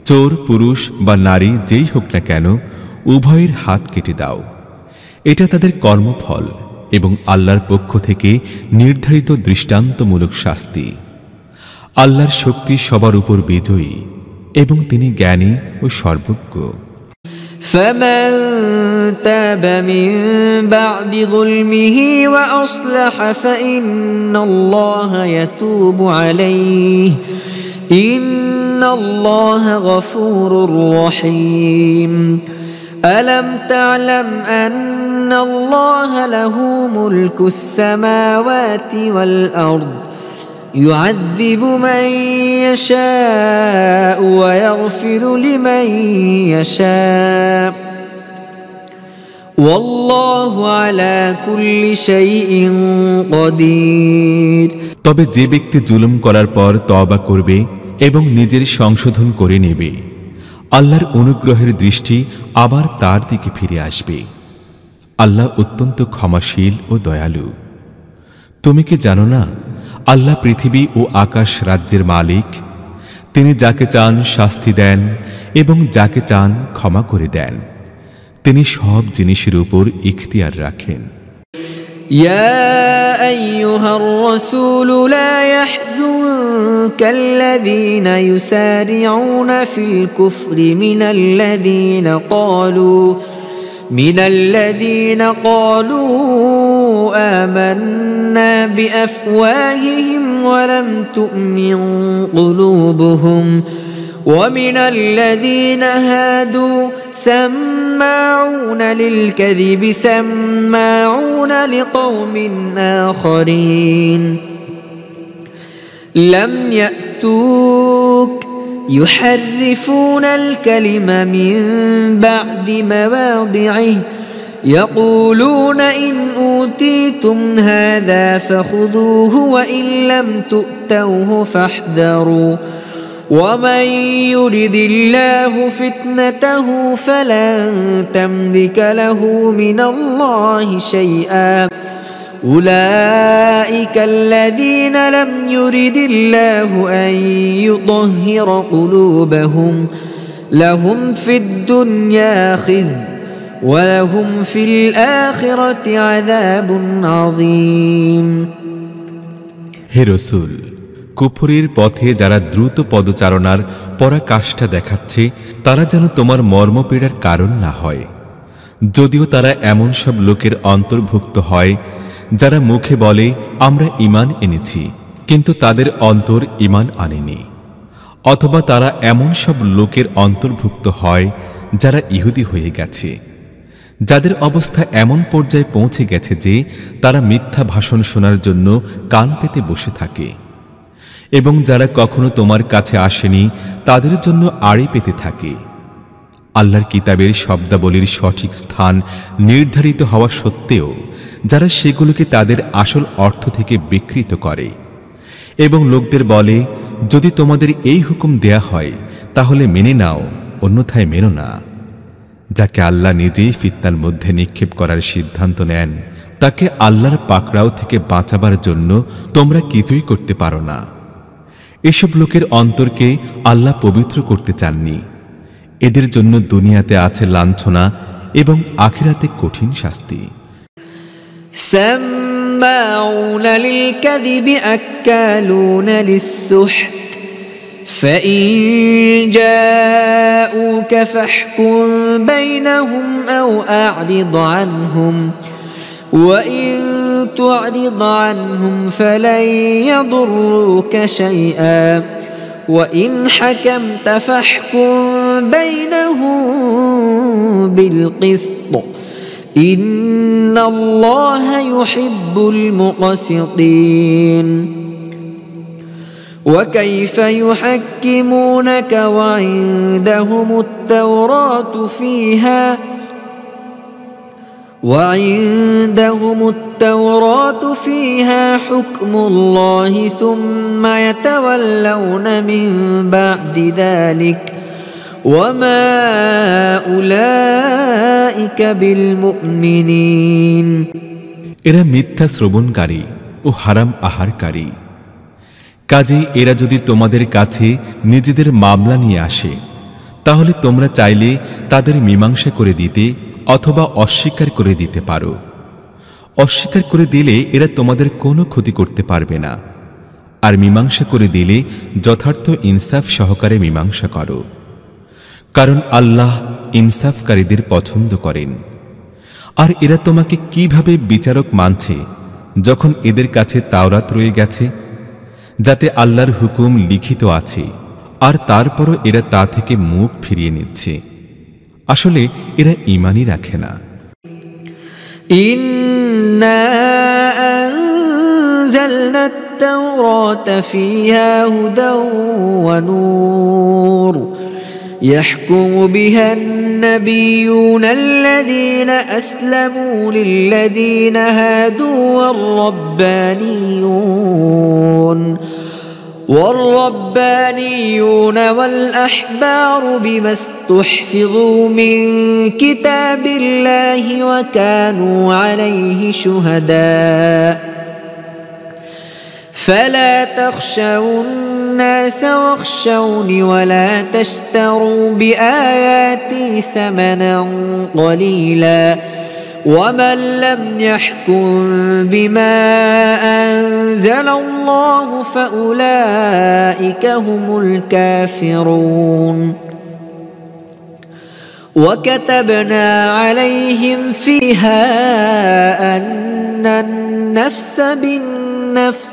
S1: চোর পুরুষ বা নারী যেই হোক না কেন, উভয়ের হাত কেটে দাও। এটা তাদের কর্মফল এবং আল্লাহর পক্ষ থেকে নির্ধারিত দৃষ্টান্তমূলক শাস্তি। আল্লাহর শক্তি সবার উপর বিজয়ী এবং তিনি জ্ঞানী ও সর্বজ্ঞ।
S2: فمن تاب من بعد ظلمه وأصلح فإن الله يتوب عليه إن الله غفور رحيم ألم تعلم أن الله له ملك السماوات والأرض يعذب من يشاء ويغفر لمن يشاء والله على كل شيء قدير
S1: তবে যে ব্যক্তি জুলুম করার পর তওবা করবে এবং নিজের সংশোধন করে নেবে, আল্লাহর অনুগ্রহের দৃষ্টি আবার তার দিকে ফিরে আসবে। আল্লাহ অত্যন্ত ক্ষমাশীল ও দয়ালু। তুমি কি জানো না, আল্লাহ পৃথিবী ও আকাশ রাজ্যের মালিক। তিনি যাকে চান শাস্তি দেন এবং যাকে চান ক্ষমা করে দেন। তিনি সব জিনিসের উপর ইখতিয়ার রাখেন।
S2: يا أيها الرسول لا يحزنك الذين يسارعون في الكفر من الذين قالوا آمنا بأفواههم ولم تؤمن قلوبهم ومن الذين هادوا سماعون للكذب سماعون لقوم آخرين لم يأتوك يحرفون الكلم من بعد مواضعه يقولون إن أوتيتم هذا فخذوه وإن لم تؤتوه فاحذروا ومن يرد الله فتنته فلن تملك له من الله شيئا أولئك الذين لم يرد الله أن يطهر قلوبهم لهم في الدنيا خزي ولهم في الآخرة عذاب عظيم
S1: হে রাসূল, কুফরের পথে যারা দ্রুত পদচারণার পরাকাষ্ঠা দেখাচ্ছে তারা যেন তোমার মর্মপীড়ার কারণ না হয়। যদিও তারা এমন সব লোকের অন্তর্ভুক্ত হয় যারা মুখে বলে আমরা ঈমান এনেছি, কিন্তু তাদের অন্তর ঈমান আনেনি। অথবা তারা এমন সব লোকের অন্তর্ভুক্ত হয় যারা ইহুদি হয়ে গেছে, যাদের অবস্থা এমন পর্যায়ে পৌঁছে গেছে যে তারা মিথ্যা ভাষণ শোনার জন্য কান পেতে বসে থাকে, এবং যারা কখনো তোমার কাছে আসেনি তাদের জন্য আড়ি পেতে থাকে। আল্লাহর কিতাবের শব্দাবলীর সঠিক স্থান নির্ধারিত হওয়া সত্ত্বেও যারা সেগুলোকে তাদের আসল অর্থ থেকে বিকৃত করে এবং লোকদের বলে যদি তোমাদের এই হুকুম দেয়া হয় তাহলে মেনে নাও, অন্যথায় মেনো না। যাকে আল্লাহ নিজেই ফিতনার মধ্যে নিক্ষেপ করার সিদ্ধান্ত নেন তাকে আল্লাহর পাকড়াও থেকে বাঁচাবার জন্য তোমরা কিছুই করতে পারো না। এসব লোকের অন্তরকে আল্লাহ পবিত্র করতে চাননি। এদের জন্য দুনিয়াতে আছে লাঞ্ছনা এবং আখিরাতে কঠিন শাস্তি।
S2: سماعون للكذب أكالون للسحت فإن جاءوك فاحكم بينهم أو أعرض عنهم وإن تعرض عنهم فلن يضروك شيئا وإن حكمت فاحكم بينهم بالقسط إن الله يحب المقسطين وكيف يحكمونك وعندهم التوراة فيها حكم الله ثم يتولون من بعد ذلك وما أولئك بالمؤمنين
S1: এরা মিথ্যা শ্রবণকারী ও হারাম আহারকারী। কাজেই এরা যদি তোমাদের কাছে নিজেদের মামলা নিয়ে আসে তাহলে তোমরা চাইলে তাদের মীমাংসা করে দিতে অথবা অস্বীকার করে দিতে পারো। অস্বীকার করে দিলে এরা তোমাদের কোনো ক্ষতি করতে পারবে না, আর মীমাংসা করে দিলে যথার্থ ইনসাফ সহকারে মীমাংসা করো, কারণ আল্লাহ ইনসাফকারীদের পছন্দ করেন। আর এরা তোমাকে কিভাবে বিচারক মানছে যখন এদের কাছে তাওরাত রয়ে গেছে যাতে আল্লাহর হুকুম লিখিত আছে, আর তারপরও এরা তা থেকে মুখ ফিরিয়ে নিচ্ছে। আসলে এরা ঈমানই রাখে না।
S2: ইন্না আনজালনা আত-তাওরাতা ফিহা হুদাও ওয়া নূর يحكم بها النبيون الذين أسلموا للذين هادوا والربانيون والأحبار بما استحفظوا من كتاب الله وكانوا عليه شهداء فلا تخشوا الناس واخشوني ولا تشتروا بآياتي ثمنا قليلا ومن لم يحكم بما أنزل الله فأولئك هم الكافرون وكتبنا عليهم فيها أن النفس بالنفس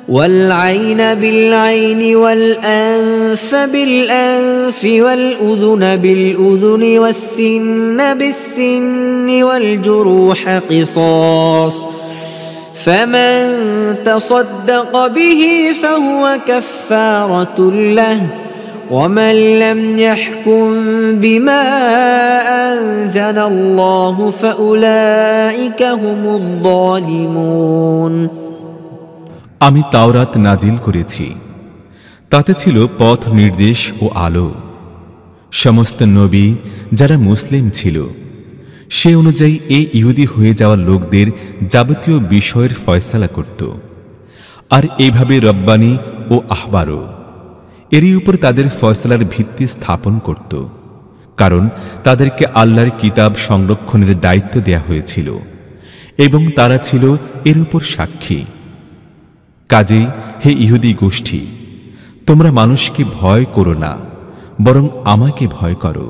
S2: والعين بالعين والأنف بالأنف والأذن بالأذن والسن بالسن والجروح قصاص فمن تصدق به فهو كفارة له ومن لم يحكم بما أنزل الله فأولئك هم الظالمون
S1: আমি তাওরাত নাজিল করেছি, তাতে ছিল পথ নির্দেশ ও আলো। সমস্ত নবী যারা মুসলিম ছিল সে অনুযায়ী এই ইহুদি হয়ে যাওয়া লোকদের যাবতীয় বিষয়ের ফয়সালা করত, আর এইভাবে রব্বানী ও আহবারও এরই উপর তাদের ফয়সালার ভিত্তি স্থাপন করত, কারণ তাদেরকে আল্লাহর কিতাব সংরক্ষণের দায়িত্ব দেয়া হয়েছিল এবং তারা ছিল এর উপর সাক্ষী। কাজেই হে ইহুদি গোষ্ঠী, তোমরা মানুষকে ভয় করো না, বরং আমাকে ভয় করো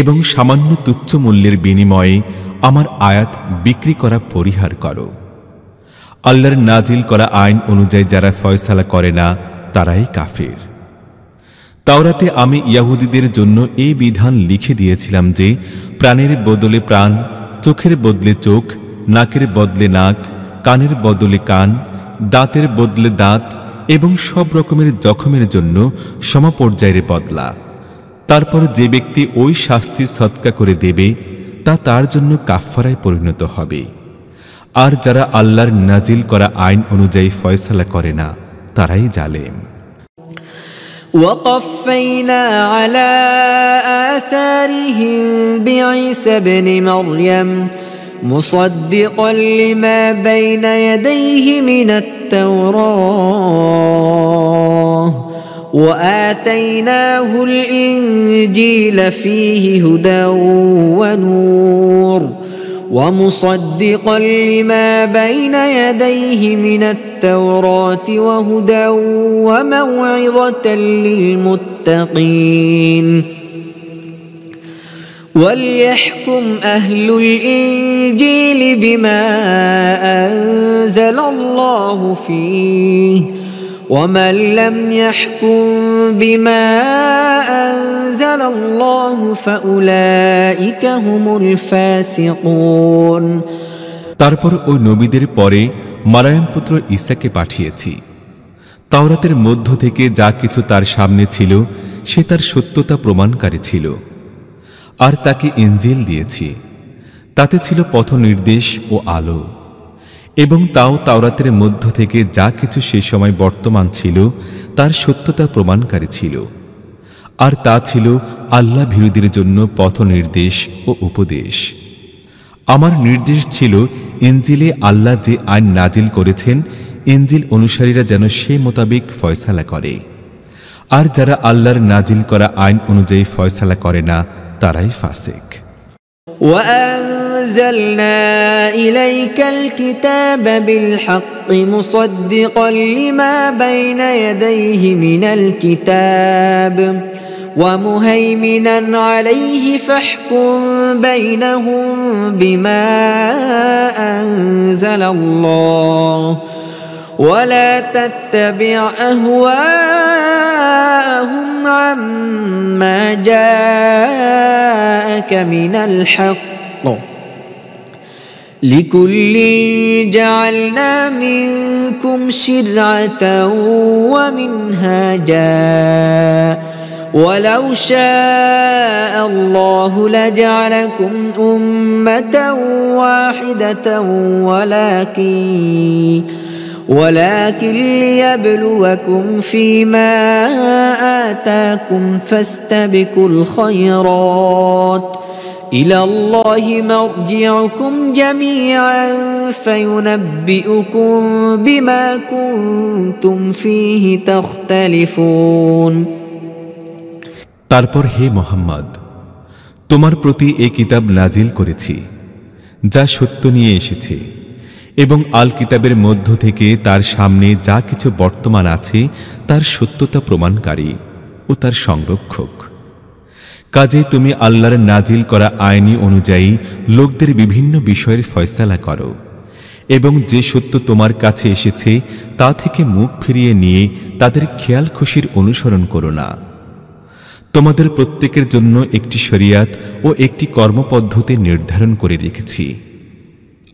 S1: এবং সামান্য তুচ্ছ মূল্যের বিনিময়ে আমার আয়াত বিক্রি করা পরিহার করো। আল্লাহর নাজিল করা আইন অনুযায়ী যারা ফয়সালা করে না তারাই কাফের। তাওরাতে আমি ইহুদিদের জন্য এই বিধান লিখে দিয়েছিলাম যে প্রাণের বদলে প্রাণ, চোখের বদলে চোখ, নাকের বদলে নাক, কানের বদলে কান, দাঁতের বদলে দাঁত এবং সব রকমের জখমের জন্য সমপর্যায়ের বদলা। তারপর যে ব্যক্তি ওই শাস্তি সদকা করে দেবে তা তার জন্য কাফফারায় পরিণত হবে। আর যারা আল্লাহর নাজিল করা আইন অনুযায়ী ফয়সালা করে না তারাই জালেম।
S2: وقفينا على آثارهم بعيسى ابن مريم مصدقا لما بين يديه من التوراة وآتيناه الإنجيل فيه هدى ونور ومصدقا لما بين يديه من التوراة وهدى وموعظة للمتقين وليحكم أهل الإنجيل بما أنزل الله فيه ومن لم يحكم بما أنزل الله فأولئك هم الفاسقون
S1: তারপর ওই নবীদের পরে মারয়াম পুত্র ঈসাকে পাঠিয়েছি। তাওরাতের মধ্য থেকে যা কিছু তার সামনে ছিল সে তার সত্যতা প্রমাণকারী ছিল, আর তাকে ইনজিল দিয়েছি, তাতে ছিল পথ নির্দেশ ও আলো, এবং তাও তাওরাতের মধ্য থেকে যা কিছু সে সময় বর্তমান ছিল তার সত্যতা প্রমাণকারী ছিল, আর তা ছিল আল্লাহ ভীরুদের জন্য পথ নির্দেশ ও উপদেশ। আমার নির্দেশ ছিল ইনজিলে আল্লাহ যে আইন নাজিল করেছেন ইনজিল অনুসারীরা যেন সে মোতাবেক ফয়সালা করে, আর যারা আল্লাহর নাজিল করা আইন অনুযায়ী ফয়সালা করে না তারাই ফাসিক।
S2: وأنزلنا إليك الكتاب بالحق مصدقا لما بين يديه من الكتاب ومهيمنا عليه فاحكم بينهم بما أنزل الله ولا تتبع أهواءهم عما جاءك من الحق لكل جعلنا منكم شرعة ومنهاجا ولو شاء الله لجعلكم أمة واحدة ولكن ليبلوكم فيما آتاكم فاستبقوا الخيرات إلى الله مرجعكم جميعا فينبئكم بما كنتم فيه تختلفون
S1: তারপর হে মুহাম্মদ, তোমার প্রতি এই কিতাব নাজিল করেছি যা সত্য নিয়ে এসেছে, এবং আল কিতাবের মধ্য থেকে তার সামনে যা কিছু বর্তমান আছে তার সত্যতা প্রমাণকারী ও তার সংরক্ষক। কাজে তুমি আল্লাহর নাজিল করা আইনি অনুযায়ী লোকদের বিভিন্ন বিষয়ের ফয়সালা করো এবং যে সত্য তোমার কাছে এসেছে তা থেকে মুখ ফিরিয়ে নিয়ে তাদের খেয়াল খুশির অনুসরণ করো না। তোমাদের প্রত্যেকের জন্য একটি শরিয়াত ও একটি কর্মপদ্ধতি নির্ধারণ করে রেখেছি।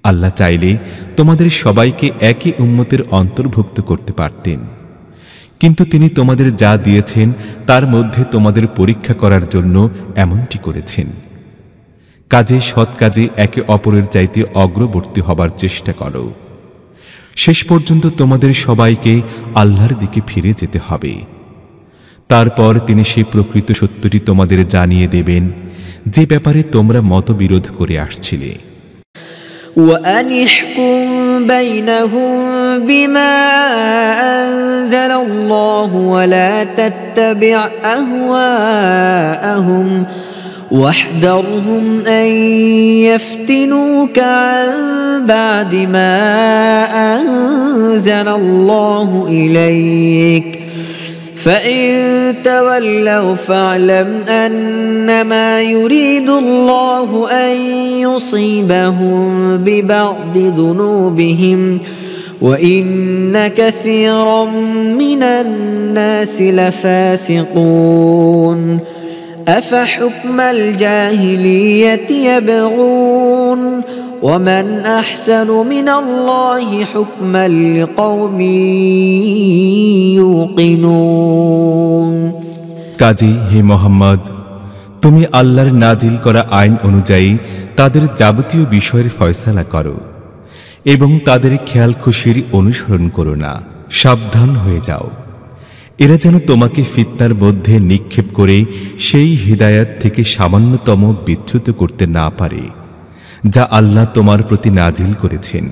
S1: আল্লাহ চাইলে তোমাদের সবাইকে একই উম্মতের অন্তর্ভুক্ত করতে পারতেন, কিন্তু তিনি তোমাদের যা দিয়েছেন তার মধ্যে তোমাদের পরীক্ষা করার জন্য এমনটি করেছেন। কাজে সৎ কাজে একে অপরের চাইতে অগ্রবর্তী হবার চেষ্টা করো। শেষ পর্যন্ত তোমাদের সবাইকে আল্লাহর দিকে ফিরে যেতে হবে। তারপর তিনি সেই প্রকৃত সত্যটি তোমাদের জানিয়ে দেবেন যে ব্যাপারে তোমরা মতবিরোধ করে আসছিলে।
S2: وأن احكم بينهم بما أنزل الله ولا تتبع أهواءهم واحذرهم أن يفتنوك عن بعد ما أنزل الله إليك فإن تولوا فاعلم أنما يريد الله أن يصيبهم ببعض ذنوبهم وإن كثيرا من الناس لفاسقون أفحكم الجاهلية يبغون ومن أحسن من الله حكما لقوم يوقنون।
S1: কাজী হে মোহাম্মদ, তুমি আল্লাহর নাজিল করা আইন অনুযায়ী তাদের যাবতীয় বিষয়ের ফয়সালা করো এবং তাদের খেয়াল খুশির অনুসরণ করো না। সাবধান হয়ে যাও, এরা যেন তোমাকে ফিতনার মধ্যে নিক্ষেপ করে সেই হিদায়াত থেকে সামান্যতম বিচ্যুত করতে না পারে যা আল্লাহ তোমার প্রতি নাজিল করেছেন।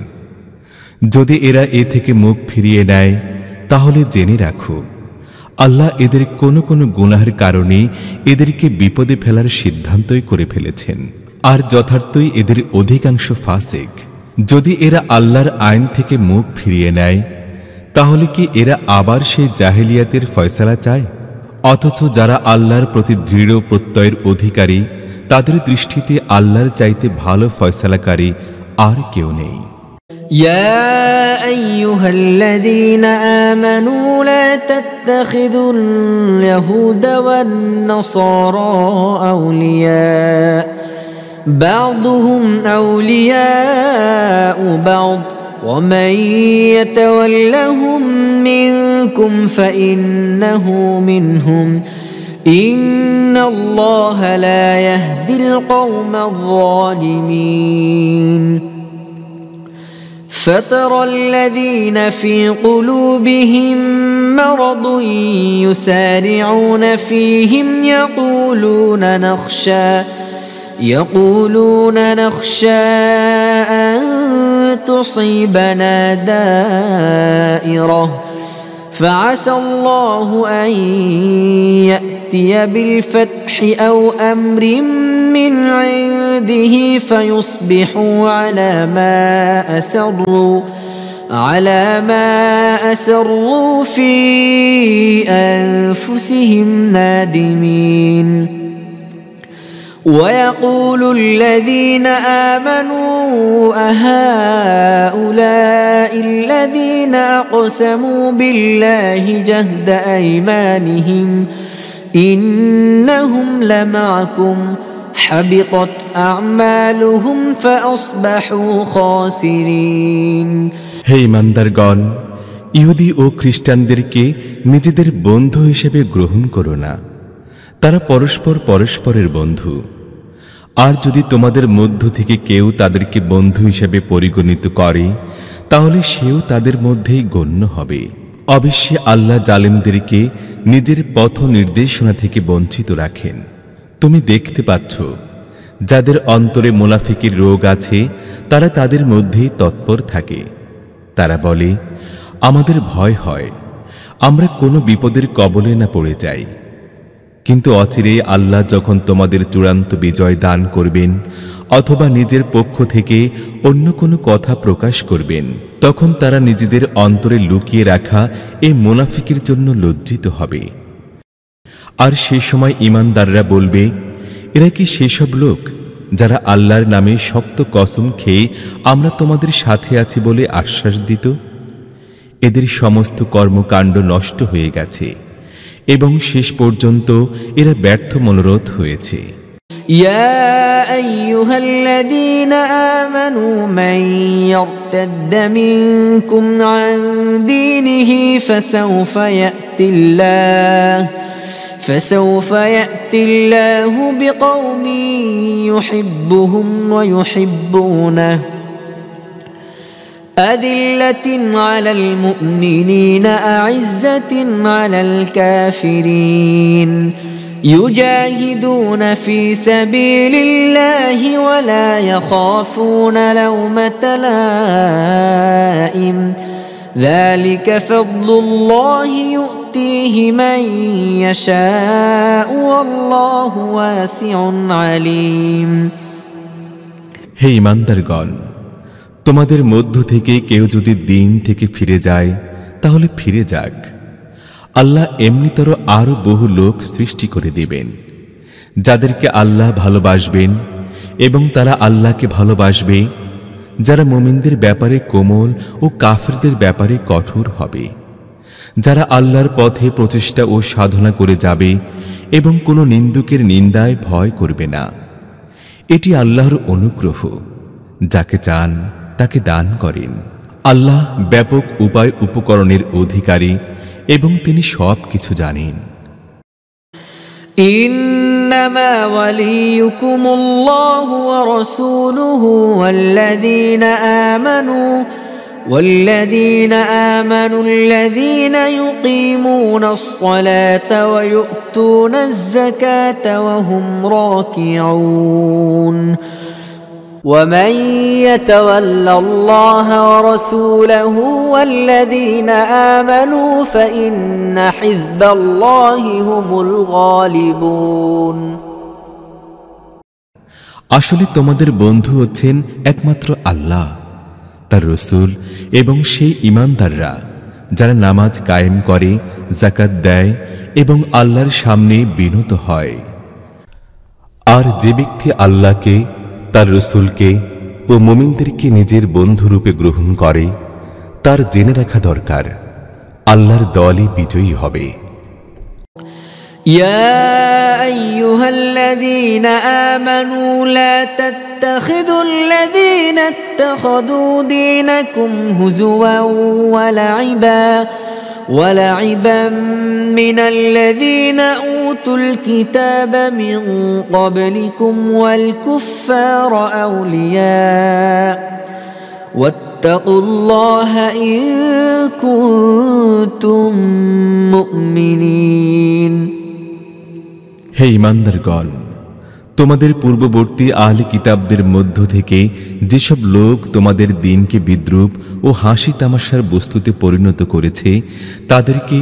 S1: যদি এরা এ থেকে মুখ ফিরিয়ে নেয় তাহলে জেনে রাখো আল্লাহ এদের কোনো কোনো গুনাহের কারণে এদেরকে বিপদে ফেলার সিদ্ধান্তই করে ফেলেছেন, আর যথার্থই এদের অধিকাংশ ফাসিক। যদি এরা আল্লাহর আইন থেকে মুখ ফিরিয়ে নেয় তাহলে কি এরা আবার সেই জাহেলিয়াতের ফয়সালা চায়? অথচ যারা আল্লাহর প্রতি দৃঢ় প্রত্যয়ের অধিকারী তাদের দৃষ্টিতে আল্লাহর চাইতে ভালো ফয়সালাকারী আর কেউ নেই।
S2: يا أيها الذين آمنوا لا تتخذوا اليهود والنصارى أولياء بعضهم أولياء بعض ومن يتولهم منكم فإنه منهم إن الله لا يهدي القوم الظالمين فترى الذين في قلوبهم مرض يسارعون فيهم يقولون نخشى أن تصيبنا دائرة فعسى الله أن يأتي بالفتح أو أمر من عنده فيصبحوا على ما أسروا في أنفسهم نادمين ويقول الذين آمنوا أهؤلاء الذين أقسموا بالله جهد أيمانهم إنهم لمعكم حبطت أعمالهم فأصبحوا خاسرين।
S1: হে ইমানদারগণ, ইহুদি ও খ্রিস্টানদেরকে নিজেদের বন্ধু হিসেবে গ্রহণ করো না। তারা পরস্পর পরস্পরের বন্ধু, আর যদি তোমাদের মধ্য থেকে কেউ তাদেরকে বন্ধু হিসেবে পরিগণিত করে তাহলে সেও তাদের মধ্যেই গণ্য হবে। অবশ্যই আল্লাহ জালেমদেরকে নিজের পথ নির্দেশনা থেকে বঞ্চিত রাখেন। তুমি দেখতে পাচ্ছ যাদের অন্তরে মুনাফিকের রোগ আছে তারা তাদের মধ্যেই তৎপর থাকে। তারা বলে, আমাদের ভয় হয় আমরা কোনো বিপদের কবলে না পড়ে যাই। কিন্তু অচিরে আল্লাহ যখন তোমাদের চূড়ান্ত বিজয় দান করবেন অথবা নিজের পক্ষ থেকে অন্য কোনো কথা প্রকাশ করবেন তখন তারা নিজেদের অন্তরে লুকিয়ে রাখা এই মুনাফিকের জন্য লজ্জিত হবে। আর সে সময় ঈমানদাররা বলবে, এরা কি সেসব লোক যারা আল্লাহর নামে শক্ত কসম খেয়ে আমরা তোমাদের সাথে আছি বলে আশ্বাস দিত? এদের সমস্ত কর্মকাণ্ড নষ্ট হয়ে গেছে এবং শেষ পর্যন্ত এরা ব্যর্থ মনোরথ হয়েছে।
S2: يا أيها الذين آمنوا من يرتد منكم عن دينه فسوف يأتي الله بقوم يحبهم ويحبونه أذلة على المؤمنين أعزة على الكافرين يجاهدون في سبيل الله ولا يخافون لومة لائم ذلك فضل الله يؤتيه من يشاء والله واسع عليم।
S1: হে ঈমানদারগণ, তোমাদের মধ্য থেকে কেউ যদি দিন থেকে ফিরে যায় তাহলে ফিরে যাক। আল্লাহ এমনিতর আরো বহু লোক সৃষ্টি করে দেবেন যাদেরকে আল্লাহ ভালোবাসবেন এবং তারা আল্লাহকে ভালোবাসবে, যারা মুমিনদের ব্যাপারে কোমল ও কাফিরদের ব্যাপারে কঠোর হবে, যারা আল্লাহর পথে প্রচেষ্টা ও সাধনা করে যাবে এবং কোনো নিন্দুকের নিন্দায় ভয় করবে না। এটি আল্লাহর অনুগ্রহ, যাকে চান তাকে দান করেন। আল্লাহ ব্যাপক উপায় উপকরণের অধিকারী এবং তিনি সব কিছু জানেন।
S2: إنما وليكم الله ورسوله والذين آمنوا الذين يقيمون الصلاة ويؤتون الزكاة وهم راكعون ومن يتول الله ورسوله والذين آمنوا فإن حزب الله هم الغالبون।
S1: আসলে তোমাদের বন্ধু হচ্ছেন একমাত্র আল্লাহ, তার রাসূল এবং সেই ঈমানদাররা যারা নামাজ কায়েম করে, যাকাত দেয় এবং আল্লাহর সামনে বিনত হয়। আর যে ব্যক্তি আল্লাহকে, তার রাসূলকে ও মুমিনদেরকে নিজের বন্ধুরূপে গ্রহণ করে, তার জেনে রাখা দরকার আল্লাহর দলই বিজয়ী হবে।
S2: يا أيها الذين آمنوا لا تتخذوا الذين اتخذوا دينكم هزوا ولعبا من الذين أوتوا الكتاب من قبلكم والكفار أولياء واتقوا الله إن كنتم مؤمنين।
S1: হে ঈমানদারগণ, তোমাদের পূর্ববর্তী আহলে কিতাবদের মধ্য থেকে যেসব লোক তোমাদের দ্বীনকে বিদ্রূপ ও হাসি তামাশার বস্তুতে পরিণত করেছে তাদেরকে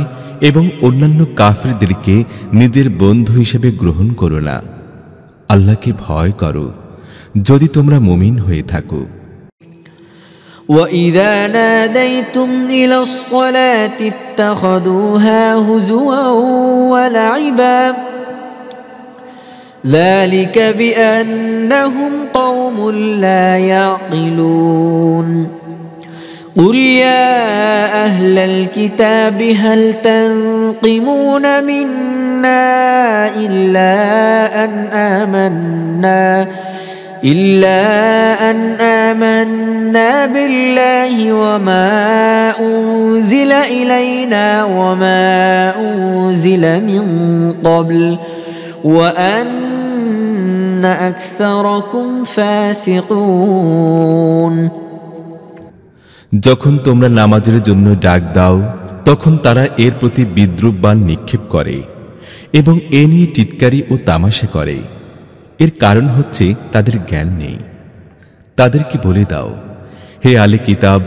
S1: এবং অন্যান্য কাফিরদেরকে নিজের বন্ধু হিসেবে গ্রহণ করো না। আল্লাহকে ভয় করো যদি তোমরা মুমিন হয়ে থাকো।
S2: وَإِذَا نَادَيْتُمْ إِلَى الصَّلَاةِ اتَّخَذُوهَا هُزُوًا وَلَعِبًا ذلك بأنهم قوم لا يعقلون قل يا أهل الكتاب هل تنقمون منا إلا أن آمنا بالله وما أنزل إلينا وما أنزل من قبل وأن أكثركم فاسقون।
S1: যখন তোমরা নামাজের জন্য ডাক দাও তখন তারা এর প্রতি বিদ্রূপ বাণ নিক্ষেপ করে এবং এ নিয়ে টিটকারি ও তামাশা করে। এর কারণ হচ্ছে তাদের জ্ঞান নেই। তাদেরকে বলে দাও, হে আহলে কিতাব,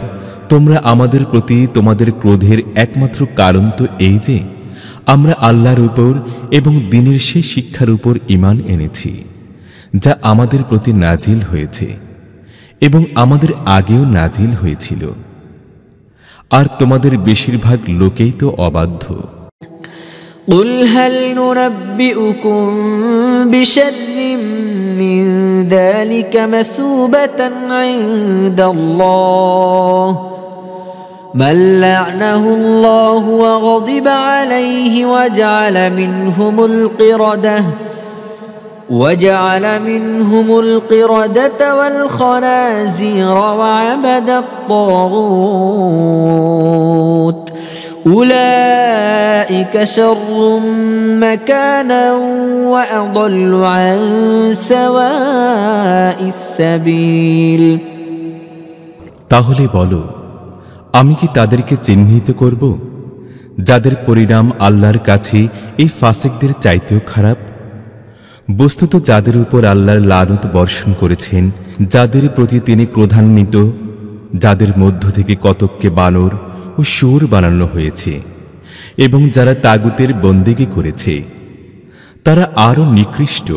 S1: তোমরা আমাদের প্রতি তোমাদের ক্রোধের একমাত্র কারণ তো এই যে আমরা আল্লাহর উপর এবং দ্বীনের সেই শিক্ষার উপর ঈমান এনেছি যা আমাদের প্রতি নাজিল হয়েছে এবং আমাদের আগেও নাজিল হয়েছিল, আর তোমাদের বেশিরভাগ লোকেই তো অবাধ্য।
S2: قل هل ننبئكم بشر من ذلك مثوبة عند الله من لعنه الله وغضب عليه وجعل منهم القردة والخنازير وعبد الطاغوت أولئك شر مكانا وأضل عن سواء السبيل
S1: তাহলে বলো, আমি কি তাদেরকে চিহ্নিত করব যাদের পরিণাম আল্লাহর কাছে এই ফাসিকদের চাইতেও খারাপ? বস্তুত যাদের উপর আল্লাহর লানত বর্ষণ করেছেন, যাদের প্রতি তিনি ক্রোধান্বিত, যাদের মধ্য থেকে কতককে বানর ও শুয়োর বানানো হয়েছে এবং যারা তাগুতের বন্দেগী করেছে, তারা আরো নিকৃষ্ট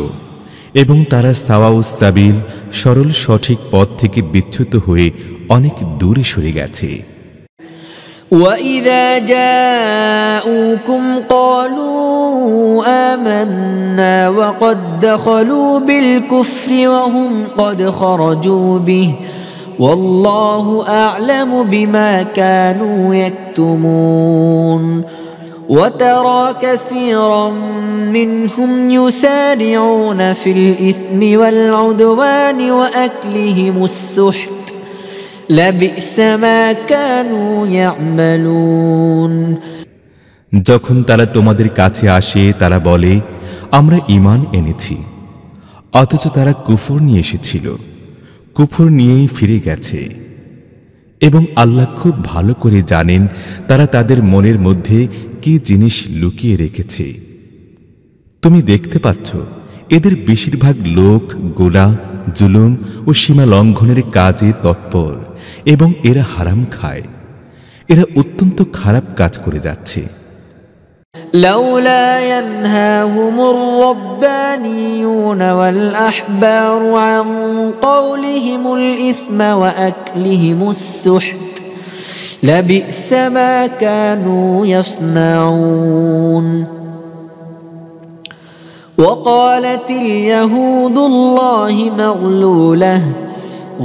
S1: এবং তারা সাওয়াউস সাবিল সরল সঠিক পথ থেকে বিচ্যুত হয়ে অনেক দূরে সরে গেছে।
S2: وَإِذَا جَاءُوكُمْ قَالُوا آمَنَّا وَقَدْ دَخَلُوا بِالْكُفْرِ وَهُمْ قَدْ خَرَجُوا بِهِ وَاللَّهُ أَعْلَمُ بِمَا كَانُوا يَكْتُمُونَ وَتَرَى كَثِيرًا مِّنْهُمْ يُسَارِعُونَ فِي الْإِثْمِ وَالْعُدْوَانِ وَأَكْلِهِمُ السُّحْتَ لَبِئْسَ مَا كَانُوا يَعْمَلُونَ
S1: যখন তারা তোমাদের কাছে আসে তারা বলে, আমরা ঈমান এনেছি, অথচ তারা কুফর নিয়ে এসেছিল, কুফর নিয়েই ফিরে গেছে। এবং আল্লাহ খুব ভালো করে জানেন তারা তাদের মনের মধ্যে কি জিনিস লুকিয়ে রেখেছে। তুমি দেখতে পাচ্ছ এদের বেশিরভাগ লোক গোলা, জুলুম ও সীমা লঙ্ঘনের কাজে তৎপর এবং এরা হারাম খায়। এরা অত্যন্ত খারাপ কাজ করে যাচ্ছে।
S2: لولا ينهاهم الربانيون والأحبار عن قولهم الإثم وأكلهم السحت لبئس ما كانوا يصنعون وقالت اليهود الله مغلولة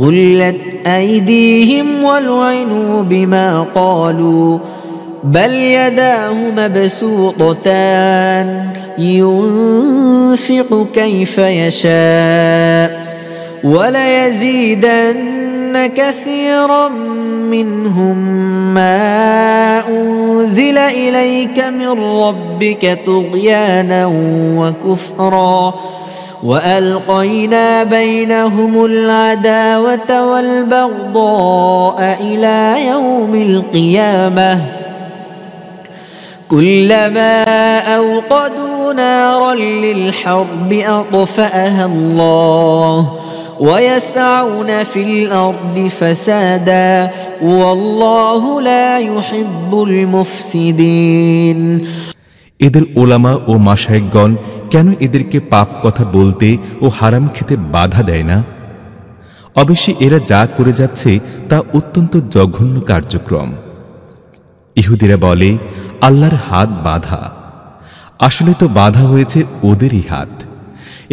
S2: غلت أيديهم ولعنوا بما قالوا بل يداه مبسوطتان ينفق كيف يشاء وليزيدن كثيرا منهم ما أنزل إليك من ربك طغيانا وكفرا وألقينا بينهم العداوة والبغضاء إلى يوم القيامة كلما أوقدوا نارا للحرب أطفأها الله ويسعون في الأرض فسادا والله لا يحب المفسدين
S1: এদের ওলামা ও মাশায়েখগণ কেন এদেরকে পাপ কথা বলতে ও হারাম খেতে বাধা দেয় না? অবশ্যই এরা যা করে যাচ্ছে তা অত্যন্ত জঘন্য কার্যক্রম। ইহুদিরা বলে আল্লাহর হাত বাঁধা, আসলে তো বাঁধা হয়েছে ওদেরই হাত,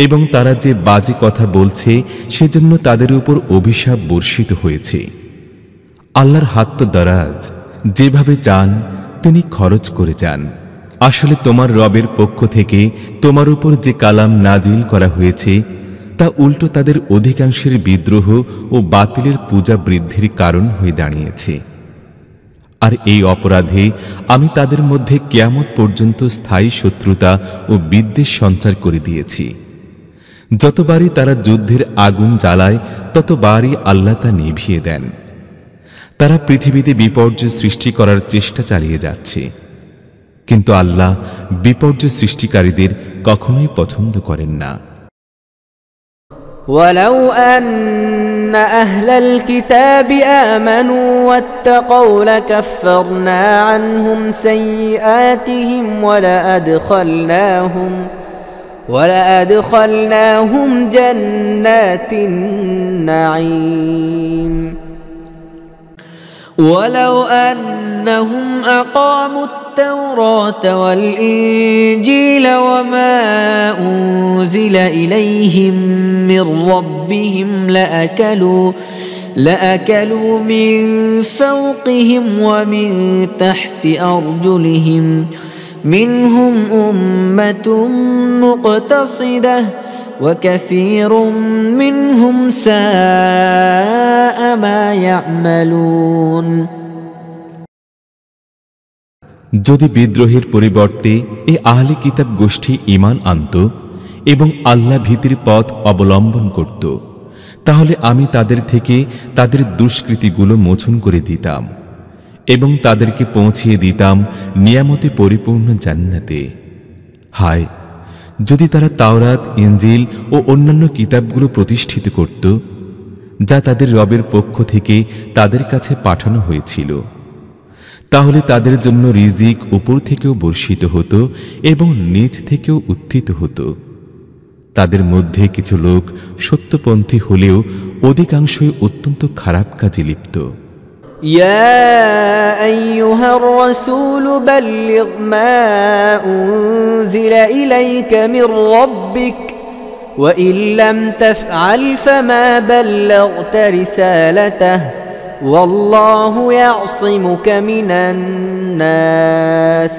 S1: এবং তারা যে বাজে কথা বলছে সেজন্য তাদের উপর অভিশাপ বর্ষিত হয়েছে। আল্লাহর হাত তো দারাজ, যেভাবে চান তিনি খরচ করে যান। আসলে তোমার রবের পক্ষ থেকে তোমার উপর যে কালাম নাজিল করা হয়েছে তা উল্টো তাদের অধিকাংশের বিদ্রোহ ও বাতিলের পূজা বৃদ্ধির কারণ হয়ে দাঁড়িয়েছে। আর এই অপরাধে আমি তাদের মধ্যে কিয়ামত পর্যন্ত স্থায়ী শত্রুতা ও বিদ্বেষ সঞ্চার করে দিয়েছি। যতবারই তারা যুদ্ধের আগুন জ্বালায় ততবারই আল্লাহ তা নিভিয়ে দেন। তারা পৃথিবীতে বিপর্যয় সৃষ্টি করার চেষ্টা চালিয়ে যাচ্ছে, কিন্তু আল্লাহ বিপর্যয় সৃষ্টিকারীদের কখনোই পছন্দ করেন না।
S2: ولو أن أهل الكتاب آمنوا واتقوا لكفرنا عنهم سيئاتهم ولأدخلناهم جنات النعيم ولو أنهم أقاموا التوراة والإنجيل وما أنزل إليهم من ربهم لأكلوا من فوقهم ومن تحت أرجلهم منهم أمة مقتصدة وكثير منهم ساء ما يعملون
S1: যদি বিদ্রোহের পরিবর্তে এই আহলে কিতাব গোষ্ঠী ঈমান আনত এবং আল্লাহ ভীতির পথ অবলম্বন করত, তাহলে আমি তাদের থেকে তাদের দুষ্কৃতিগুলো মোচন করে দিতাম এবং তাদেরকে পৌঁছিয়ে দিতাম নিয়ামতে পরিপূর্ণ জান্নাতে। হায়, যদি তারা তাওরাত, ইনজিল ও অন্যান্য কিতাবগুলো প্রতিষ্ঠিত করত যা তাদের রবের পক্ষ থেকে তাদের কাছে পাঠানো হয়েছিল, তাহলে তাদের জন্য রিজিক উপর থেকেও বর্ষিত হতো এবং নিচ থেকেও উত্থিত হতো। তাদের মধ্যে কিছু লোক সত্যপন্থী হলেও অধিকাংশই অত্যন্ত খারাপ কাজে লিপ্ত।
S2: يا أيها الرسول بلغ ما أنزل إليك من ربك وإن لم تفعل فما بلغت رسالته والله يعصمك من الناس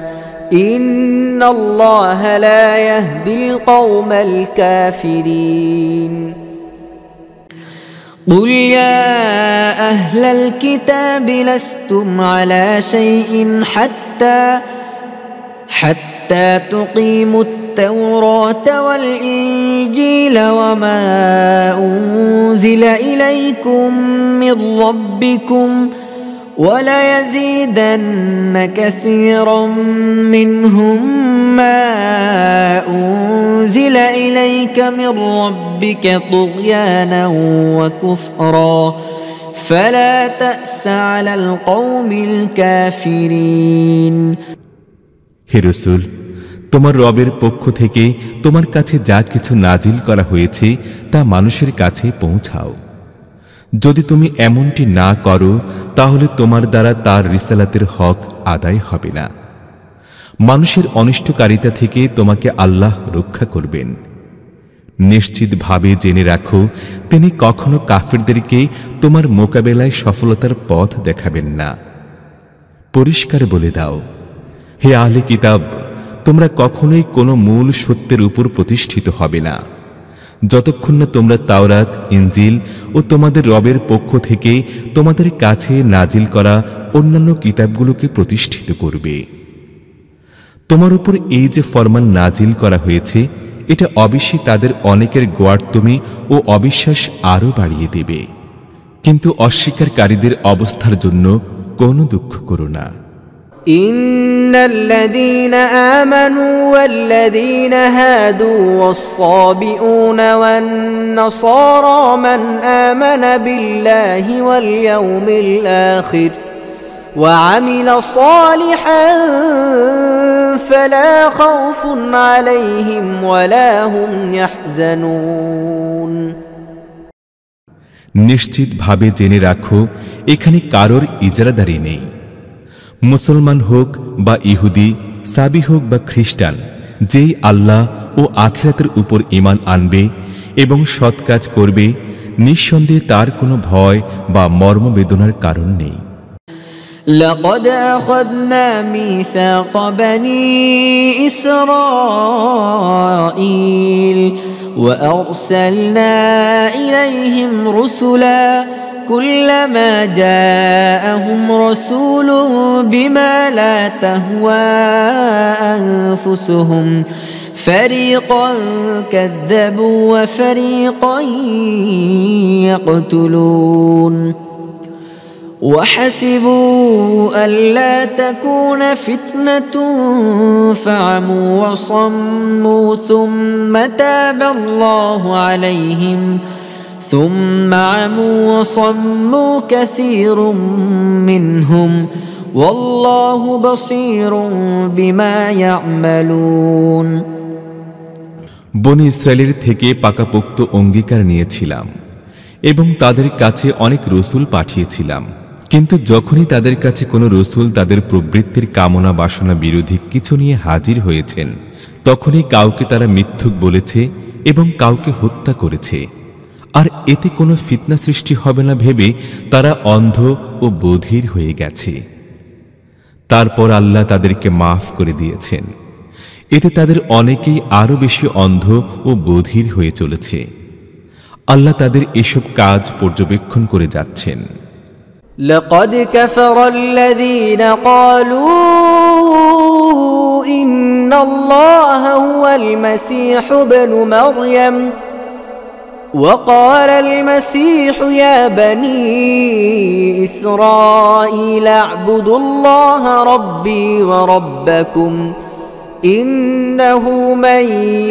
S2: إن الله لا يهدي القوم الكافرين قل يا أهل الكتاب لستم على شيء حتى تقيموا التوراة والإنجيل وما أنزل إليكم من ربكم وليزيدن كثيرا منهم ما أنزل إليك من ربك طغيانا وكفرا فلا تأس على القوم الكافرين
S1: হে রাসূল, তোমার রবের পক্ষ থেকে তোমার কাছে যা কিছু নাজিল করা হয়েছে তা মানুষের কাছে পৌঁছাও। যদি তুমি এমনটি না করো তাহলে তোমার দ্বারা তার রিসালাতের হক আদায় হবে না। মানুষের অনিষ্টকারিতা থেকে তোমাকে আল্লাহ রক্ষা করবেন। নিশ্চিতভাবে জেনে রাখো, তিনি কখনো কাফিরদেরকে তোমার মোকাবেলায় সফলতার পথ দেখাবেন না। পরিষ্কার বলে দাও, হে আহলে কিতাব, তোমরা কখনোই কোনো মূল সত্যের উপর প্রতিষ্ঠিত হবে না যতক্ষণ না তোমরা তাওরাত, ইনজিল ও তোমাদের রবের পক্ষ থেকে তোমাদের কাছে নাজিল করা অন্যান্য কিতাবগুলোকে প্রতিষ্ঠিত করবে। তোমার উপর এই যে ফরমান নাজিল করা হয়েছে, এটা অবশ্যই তাদের অনেকের গোয়ার্তমি ও অবিশ্বাস আরও বাড়িয়ে দেবে। কিন্তু অস্বীকারীদের অবস্থার জন্য কোনো দুঃখ করো না।
S2: إن الذين آمنوا والذين هادوا والصابئون والنصارى من آمن بالله واليوم الآخر وعمل صالحا فلا خوف عليهم ولا هم يحزنون
S1: নিশ্চিতভাবে জেনে রাখো, এখানে কারোর ইজরাদারি নেই। মুসলমান হোক বা ইহুদি, সাবি হোক বা খ্রিস্টান, যেই আল্লাহ ও আখিরাতের উপর ঈমান আনবে এবং সৎ কাজ করবে, নিঃসন্দেহে তার কোনো ভয় বা মর্মবেদনার কারণ নেই।
S2: لقد أخذنا ميثاق بني إسرائيل وأرسلنا إليهم رسلا كلما جاءهم رسول بما لا تهوى أنفسهم فريقا كذبوا وفريقا يقتلون وحسبوا ألا تكون فتنة فعموا وصموا ثم تاب الله عليهم ثم عموا وصموا كثير منهم والله بصير بما يعملون
S1: বনী ইসরায়েলের থেকে পাকাপোক্ত অঙ্গীকার নিয়েছিলাম এবং তাদের কাছে অনেক রসুল পাঠিয়েছিলাম। কিন্তু যখনই তাদের কাছে কোনো রসুল তাদের প্রবৃত্তির কামনা বাসনা বিরোধী কিছু নিয়ে হাজির হয়েছেন, তখনই কাউকে তারা মিথ্যুক বলেছে এবং কাউকে হত্যা করেছে। আর এতে কোনো ফিতনা সৃষ্টি হবে না ভেবে তারা অন্ধ ও বধির হয়ে গেছে। তারপর আল্লাহ তাদেরকে মাফ করে দিয়েছেন। এতে তাদের অনেকেই আরো বেশি অন্ধ ও বধির হয়ে চলেছে। আল্লাহ তাদের এসব কাজ পর্যবেক্ষণ করে যাচ্ছেন।
S2: لقد كفر الذين قالوا إن الله هو المسيح ابن مريم وقال المسيح يا بني إسرائيل اعبدوا الله ربي وربكم إنه من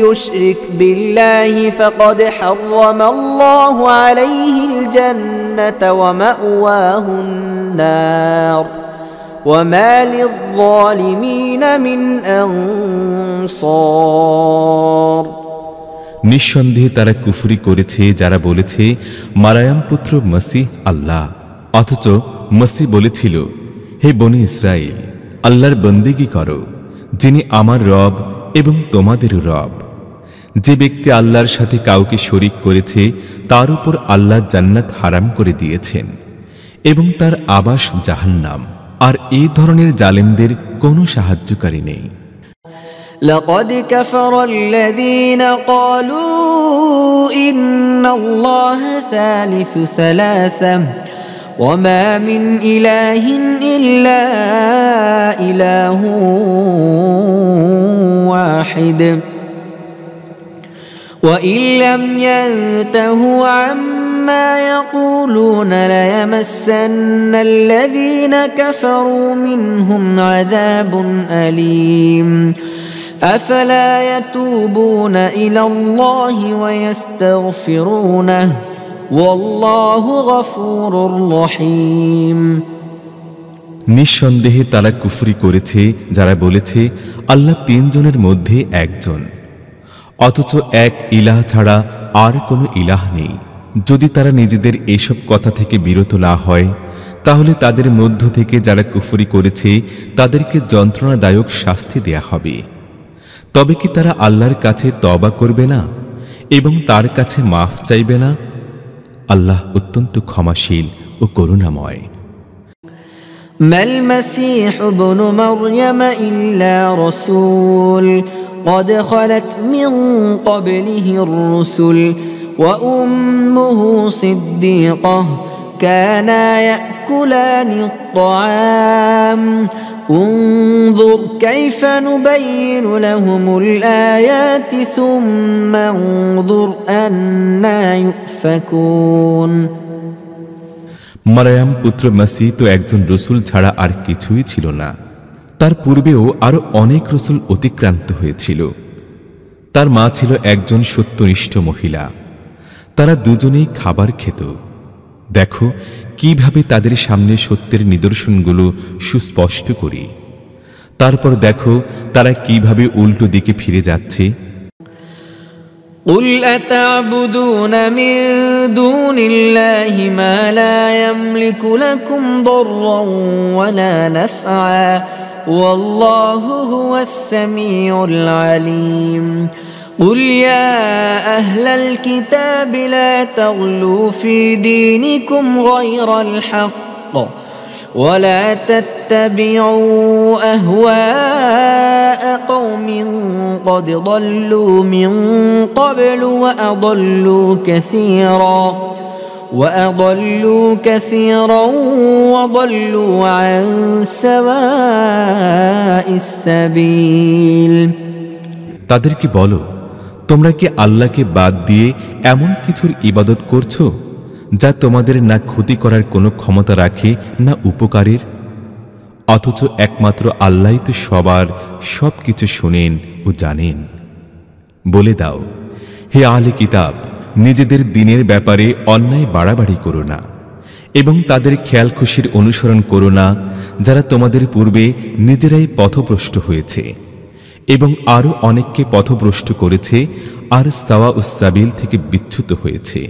S2: يشرك بالله فقد حرم الله عليه الجنة ومأواه النار وما للظالمين من أنصار।
S1: নিঃসন্দেহে তারা কুফরি করেছে যারা বলেছে মারয়াম পুত্র মসিহ আল্লাহ, অথচ মসিহ বলেছিল, হে বনি ইসরাইল, আল্লাহর বন্দেগী করো, যিনি আমার রব এবং তোমাদেরও রব। যে ব্যক্তি আল্লাহর সাথে কাউকে শরীক করেছে তার উপর আল্লাহ জান্নাত হারাম করে দিয়েছেন এবং তার আবাস জাহান্নাম। আর এই ধরনের জালেমদের কোনো সাহায্যকারী নেই।
S2: لقد كفر الذين قالوا إن الله ثالث ثلاثة وما من إله إلا إله واحد وإن لم ينتهوا عما يقولون ليمسن الذين كفروا منهم عذاب أليم أفلا يتوبون إلى الله ويستغفرونه والله غفور رحيم।
S1: নিঃসন্দেহে তারা কুফরি করেছে যারা বলেছে আল্লাহ তিনজনের মধ্যে একজন, অথচ এক ইলাহ ছাড়া আর কোনো ইলাহ নেই। যদি তারা নিজেদের এসব কথা থেকে বিরত না হয়, তাহলে তাদের মধ্য থেকে যারা কুফরি করেছে তাদেরকে যন্ত্রণাদায়ক শাস্তি দেয়া হবে। তবে কি তারা আল্লাহর কাছে তওবা করবে না এবং তার কাছে মাফ চাইবে না? আল্লাহ অত্যন্ত ক্ষমাশীল ও করুণাময়।
S2: মাল মাসীহ ইবনু মারইয়াম ইল্লা রাসূল قد خلت من قبله الرسل وأمه صديقة كانا يأكلان الطعام انظر كيف نبين لهم الآيات ثم انظر أنا يؤفكون।
S1: মারয়াম পুত্র মসিহ তো একজন রসুল ছাড়া আর কিছুই ছিল না। তার পূর্বেও আরো অনেক রসুল অতিক্রান্ত হয়েছিল। তার মা ছিল একজন সত্যনিষ্ঠ মহিলা। তারা দুজনেই খাবার খেত। দেখো কিভাবে তাদের সামনে সত্যের নিদর্শনগুলো সুস্পষ্ট করি। তারপর দেখো তারা কিভাবে উল্টো দিকে ফিরে যাচ্ছে।
S2: قل أتعبدون من دون الله ما لا يملك لكم ضرا ولا نفعا والله هو السميع العليم قل يا أهل الكتاب لا تغلوا في دينكم غير الحق ولا تتبعوا أهواء قوم قد ضلوا من قبل وأضلوا كثيرا وضلوا عن سواء السبيل।
S1: তাদেরকে বলো, তোমরা কি আল্লাহকে বাদ দিয়ে এমন কিছুর ইবাদত করছো যা তোমাদের না ক্ষতি করার কোনো ক্ষমতা রাখে না উপকারের? অথচ একমাত্র আল্লাহই তো সবার সবকিছু শোনেন ও জানেন। বলে দাও, হে আহলে কিতাব, নিজেদের দ্বীনের ব্যাপারে অন্যায় বাড়াবাড়ি করো না এবং তাদের খেয়াল খুশির অনুসরণ করো না যারা তোমাদের পূর্বে নিজেরাই পথভ্রষ্ট হয়েছে এবং আরো অনেককে পথভ্রষ্ট করেছে আর সাওয়াউস সাবিল থেকে বিচ্যুত হয়েছে।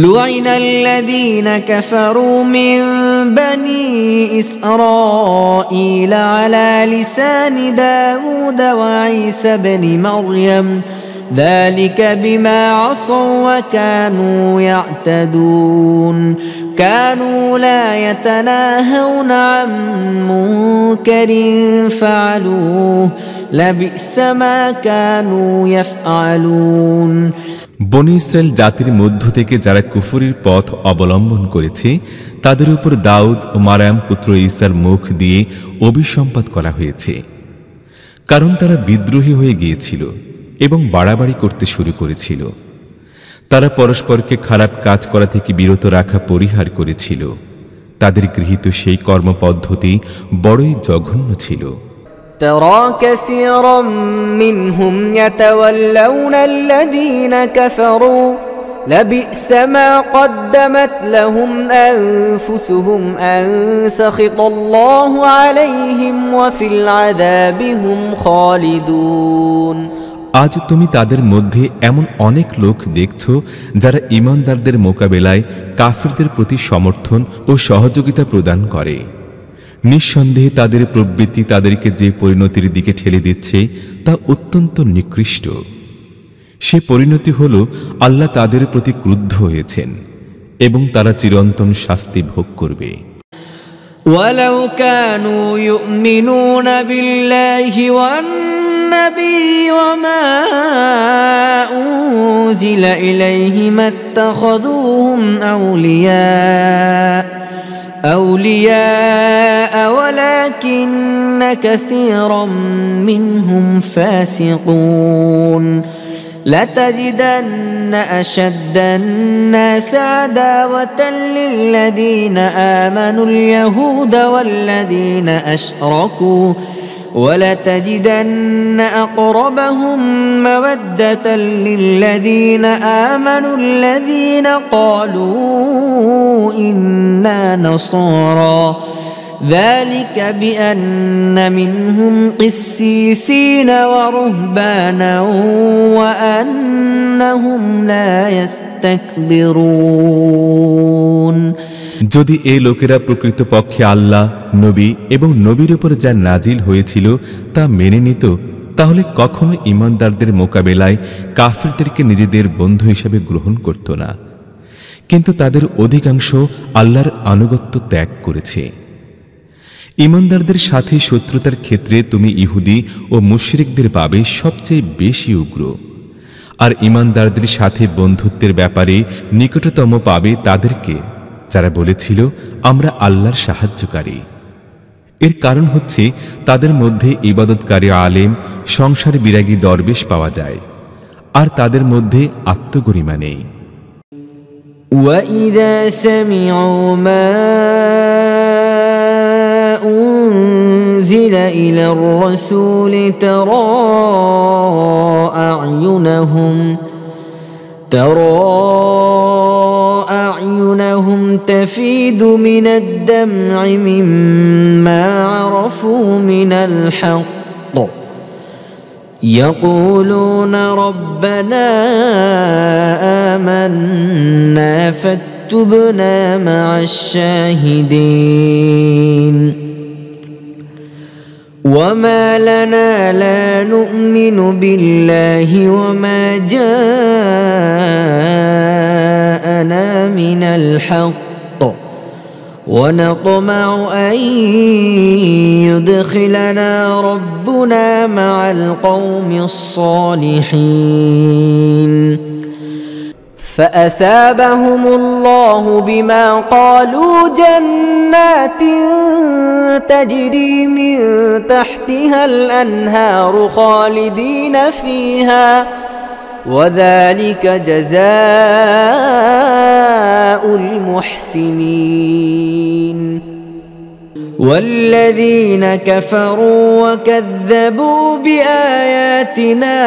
S2: لعن الذين كفروا من بني إسرائيل على لسان داود وعيسى بن مريم ذلك بما عصوا وكانوا يعتدون كانوا لا يتناهون عن منكر فعلوه لبئس ما كانوا يفعلون
S1: বনী ইসরায়েল জাতির মধ্য থেকে যারা কুফরির পথ অবলম্বন করেছে তাদের উপর দাউদ ও মারয়াম পুত্র ঈসার মুখ দিয়ে অভিসম্পাত করা হয়েছে, কারণ তারা বিদ্রোহী হয়ে গিয়েছিল এবং বাড়াবাড়ি করতে শুরু করেছিল। তারা পরস্পরকে খারাপ কাজ করা থেকে বিরত রাখা পরিহার করেছিল। তাদের গৃহীত সেই কর্মপদ্ধতি বড়ই জঘন্য ছিল।
S2: ترى كثيرا منهم يتولون الذين كفروا لبئس ما قدمت لهم أنفسهم أن سخط الله عليهم وفي العذاب هم خالدون
S1: আজ তুমি তাদের মধ্যে এমন অনেক লোক দেখছো যারা ঈমানদারদের মোকাবেলায় কাফিরদের প্রতি সমর্থন ও সহযোগিতা প্রদান করে। নিঃসন্দেহে তাদের প্রবৃত্তি তাদেরকে যে পরিণতির দিকে ঠেলে দিচ্ছে তা অত্যন্ত নিকৃষ্ট। সে পরিণতি হল আল্লাহ তাদের প্রতি ক্রুদ্ধ হয়েছেন এবং তারা চিরন্তন শাস্তি ভোগ করবে।
S2: ولو كانوا يؤمنون بالله والنبي وما أنزل إليه ما اتخذوهم أولياء ولكن كثيرا منهم فاسقون لتجدن أشد الناس عداوة للذين آمنوا اليهود والذين أشركوا ولتجدن أقربهم مودة للذين آمنوا الذين قالوا إنا نصارى ذلك بأن منهم قسيسين ورهبانا وأنهم لا يستكبرون
S1: যদি এই লোকেরা প্রকৃতপক্ষে আল্লাহ, নবী এবং নবীর উপর যা নাজিল হয়েছিল তা মেনে নিত, তাহলে কখনো ঈমানদারদের মোকাবেলায় কাফিরদেরকে নিজেদের বন্ধু হিসেবে গ্রহণ করত না। কিন্তু তাদের অধিকাংশ আল্লাহর আনুগত্য ত্যাগ করেছে। ঈমানদারদের সাথে শত্রুতার ক্ষেত্রে তুমি ইহুদি ও মুশরিকদের পাবে সবচেয়ে বেশি উগ্র, আর ঈমানদারদের সাথে বন্ধুত্বের ব্যাপারে নিকটতম পাবে তাদেরকে যারা বলেছিল আমরা আল্লাহর সাহায্যকারী। এর কারণ হচ্ছে তাদের মধ্যে ইবাদতকারী আলেম, সংসার বিরাগী দরবেশ পাওয়া যায়, আর তাদের মধ্যে আত্মগরিমা নেই।
S2: وَإِذَا سَمِعُوا مَا أُنزِلَ إِلَى الرَّسُولِ تَرَى أعينهم تفيض من الدمع مما عرفوا من الحق يقولون ربنا آمنا فاكتبنا مع الشاهدين وما لنا لا نؤمن بالله وما جاءنا من الحق ونطمع أن يدخلنا ربنا مع القوم الصالحين فأثابهم الله بما قالوا جنات تجري من تحتها الأنهار خالدين فيها وذلك جزاء المحسنين والذين كفروا وكذبوا بآياتنا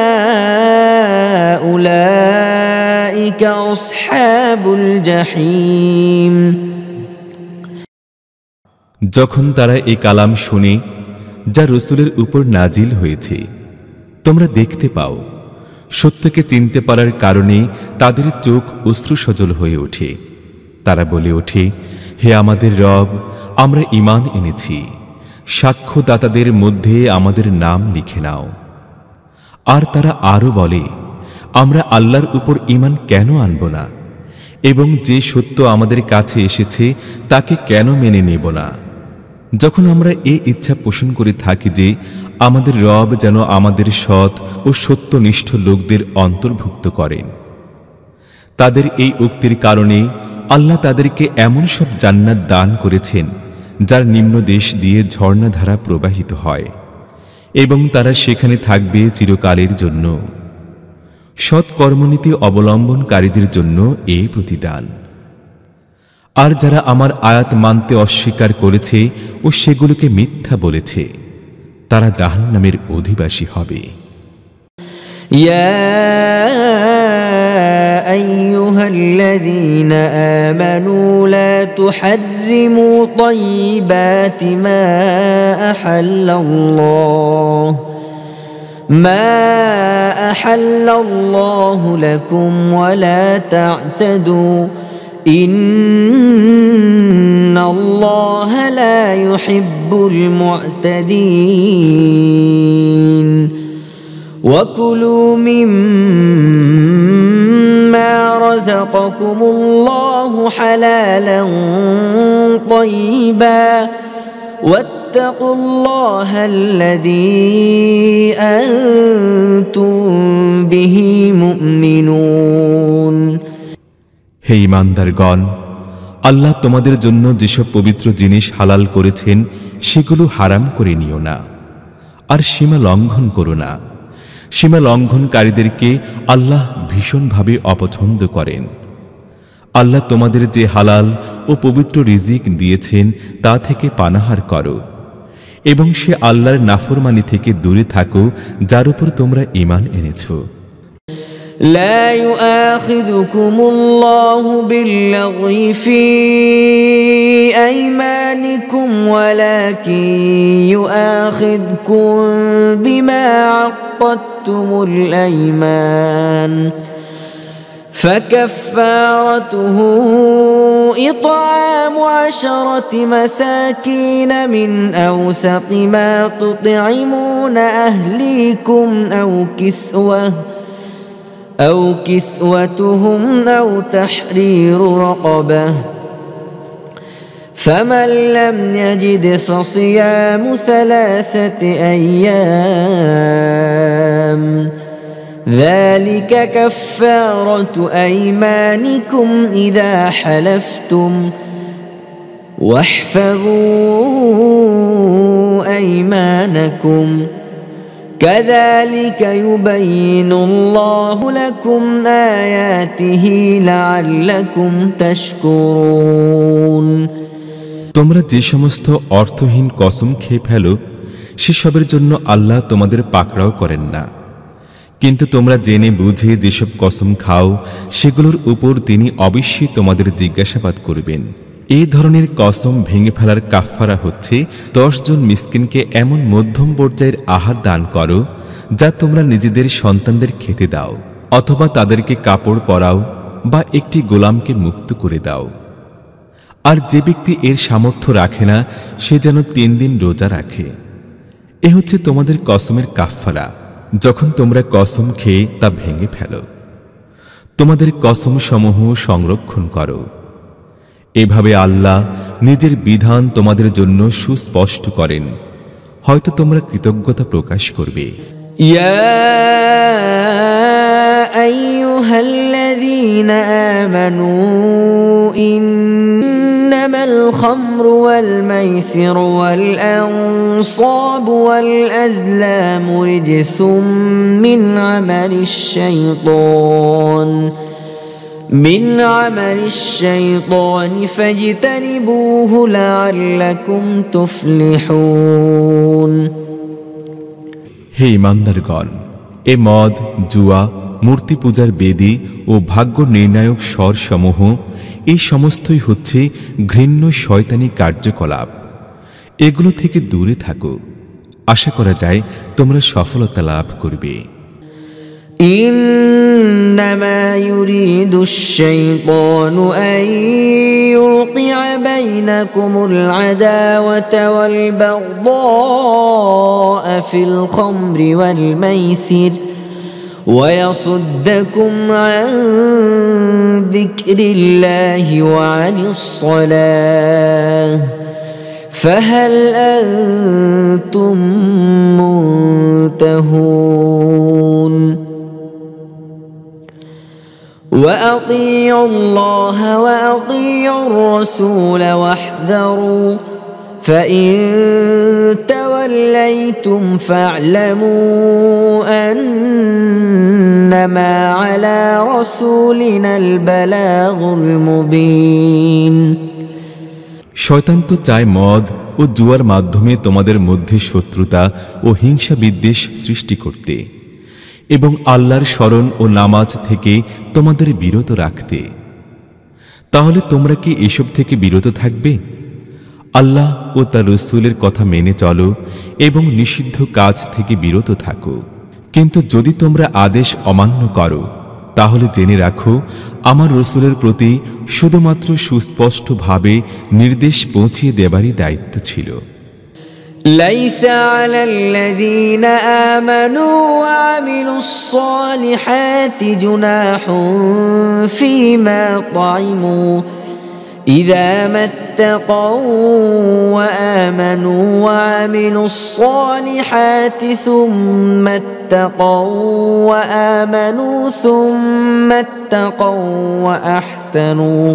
S2: أولئك أصحاب الجحيم
S1: যখন তারা এই কালাম শুনে যা রাসূলের উপর নাজিল হয়েছে, তোমরা দেখতে পাও সত্যকে চিনতে পারার কারণে তাদের চোখ অশ্রুসজল হয়ে ওঠে। তারা বলে ওঠে, হে আমাদের রব, আমরা ঈমান এনেছি, সাক্ষ্যদাতাদের মধ্যে আমাদের নাম লিখে নাও। আর তারা আরো বলে, আমরা আল্লাহর উপর ঈমান কেন আনব না, এবং যে সত্য আমাদের কাছে এসেছে তাকে কেন মেনে নেব না। যখন আমরা এই ইচ্ছা পোষণ করে থাকি যে আমাদের রব যেন আমাদের সৎ ও সত্যনিষ্ঠ লোকদের অন্তর্ভুক্ত করেন, তাদের এই উক্তির কারণে আল্লাহ তাদেরকে এমন সব জান্নাত দান করেছেন যার নিম্নদেশ দিয়ে ঝর্ণাধারা প্রবাহিত হয়, এবং তারা সেখানে থাকবে চিরকালের জন্য। সৎ কর্মনীতি অবলম্বনকারীদের জন্য এই প্রতিদান। আর যারা আমার আয়াত মানতে অস্বীকার করেছে ও সেগুলোকে মিথ্যা বলেছে, তারা জাহান্নামের অধিবাসী হবে।
S2: يا أيها الذين آمنوا لا تحرموا طيبات ما أحل الله لكم ولا تعتدوا إن الله لا يحب المعتدين وكلوا مما رزقكم الله حلالا طيبا واتقوا الله الذي أنتم به مؤمنون
S1: হে ঈমানদারগণ, আল্লাহ তোমাদের জন্য যেসব পবিত্র জিনিস হালাল করেছেন সেগুলো হারাম করে নিও না, আর সীমা লঙ্ঘন করো না। সীমা লঙ্ঘনকারীদেরকে আল্লাহ ভীষণভাবে অপছন্দ করেন। আল্লাহ তোমাদের যে হালাল ও পবিত্র রিজিক দিয়েছেন তা থেকে পানাহার করো, এবং সে আল্লাহর নাফরমানি থেকে দূরে থাকো যার উপর তোমরা ঈমান এনেছো।
S2: لا يؤاخذكم الله باللغو في أيمانكم ولكن يؤاخذكم بما عقدتم الأيمان فكفارته إطعام 10 مساكين من أوسط ما تطعمون أهليكم أو كسوتهم أو تحرير رقبة فمن لم يجد فصيام 3 أيام ذلك كفارة أيمانكم إذا حلفتم واحفظوا أيمانكم كذلك يبين الله لكم آياته لعلكم تشكرون
S1: তোমরা যে সমস্ত অর্থহীন কসম খেয়ে ফেলো সেসবের জন্য আল্লাহ তোমাদের পাকড়াও করেন না, কিন্তু তোমরা জেনে বুঝে যেসব কসম খাও সেগুলোর উপর তিনি অবশ্যই তোমাদের জিজ্ঞাসাবাদ করবেন। এই ধরনের কসম ভেঙে ফেলার কাফফারা হচ্ছে 10 জন মিসকিনকে এমন মধ্যম পর্যায়ের আহার দান করো যা তোমরা নিজেদের সন্তানদের খেতে দাও, অথবা তাদেরকে কাপড় পরাও বা একটি গোলামকে মুক্ত করে দাও। আর যে ব্যক্তি এর সামর্থ্য রাখে না সে যেন 3 দিন রোজা রাখে। এ হচ্ছে তোমাদের কসমের কাফফারা যখন তোমরা কসম খেয়ে তা ভেঙে ফেলো। তোমাদের কসম সমূহ সংরক্ষণ করো। এভাবে আল্লাহ নিজের বিধান তোমাদের জন্য সুস্পষ্ট করেন, হয়তো তোমরা কৃতজ্ঞতা প্রকাশ করবে।
S2: يا أيها الذين آمنوا إنما الخمر والميسر والأنصاب والأزلام رجس من عمل الشيطان فاجتنبوه لعلكم تفلحون
S1: হে ঈমানদারগণ, এ মদ, জুয়া, মূর্তি পূজার বেদী ও ভাগ্য নির্ণায়ক স্বরসমূহ এই সমস্তই হচ্ছে ঘৃণ্য শয়তানি কার্যকলাপ। এগুলো থেকে দূরে থাকো, আশা করা যায় তোমরা সফলতা লাভ করবে।
S2: إنما يريد الشيطان أن يوقع بينكم العداوة والبغضاء في الخمر والميسر ويصدكم عن ذكر الله وعن الصلاة فهل أنتم منتهون وأطيعوا الله وأطيعوا الرسول واحذروا فإن توليتم فاعلموا أنما على رسولنا البلاغ المبين
S1: শয়তান তো চায় মদ ও জুয়ার মাধ্যমে তোমাদের মধ্যে শত্রুতা ও হিংসা বিদ্বেষ সৃষ্টি করতে এবং আল্লাহর স্মরণ ও নামাজ থেকে তোমাদের বিরত রাখতে। তাহলে তোমরা কি এসব থেকে বিরত থাকবে? আল্লাহ ও তার রাসূলের কথা মেনে চলো এবং নিষিদ্ধ কাজ থেকে বিরত থাকো। কিন্তু যদি তোমরা আদেশ অমান্য করো তাহলে জেনে রাখো আমার রাসূলের প্রতি শুধুমাত্র সুস্পষ্টভাবে নির্দেশ পৌঁছিয়ে দেবারই দায়িত্ব ছিল।
S2: ليس على الذين آمنوا وعملوا الصالحات جناح فيما طعموا إذا ما اتقوا وآمنوا وعملوا الصالحات ثم اتقوا وآمنوا ثم اتقوا وأحسنوا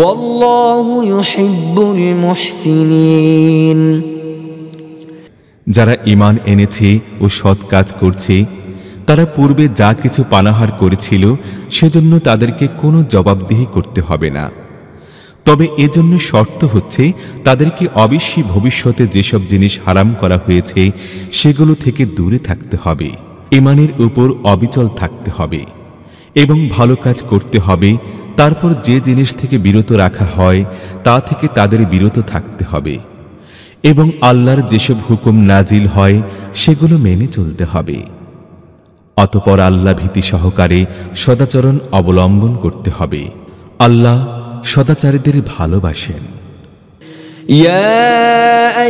S2: والله يحب المحسنين
S1: যারা ঈমান এনেছে ও সৎ কাজ করছে তারা পূর্বে যা কিছু পানাহার করেছিল সেজন্য তাদেরকে কোনো জবাবদিহি করতে হবে না। তবে এজন্য শর্ত হচ্ছে তাদেরকে অবশ্যই ভবিষ্যতে যেসব জিনিস হারাম করা হয়েছে সেগুলো থেকে দূরে থাকতে হবে, ঈমানের উপর অবিচল থাকতে হবে এবং ভালো কাজ করতে হবে। তারপর যে জিনিস থেকে বিরত রাখা হয় তা থেকে তাদের বিরত থাকতে হবে এবং আল্লাহর যেসব হুকুম নাজিল হয় সেগুলো মেনে চলতে হবে। অতঃপর আল্লাহ ভীতি সহকারে সদাচরণ অবলম্বন করতে হবে। আল্লাহ সদাচারীদের ভালোবাসেন।
S2: يا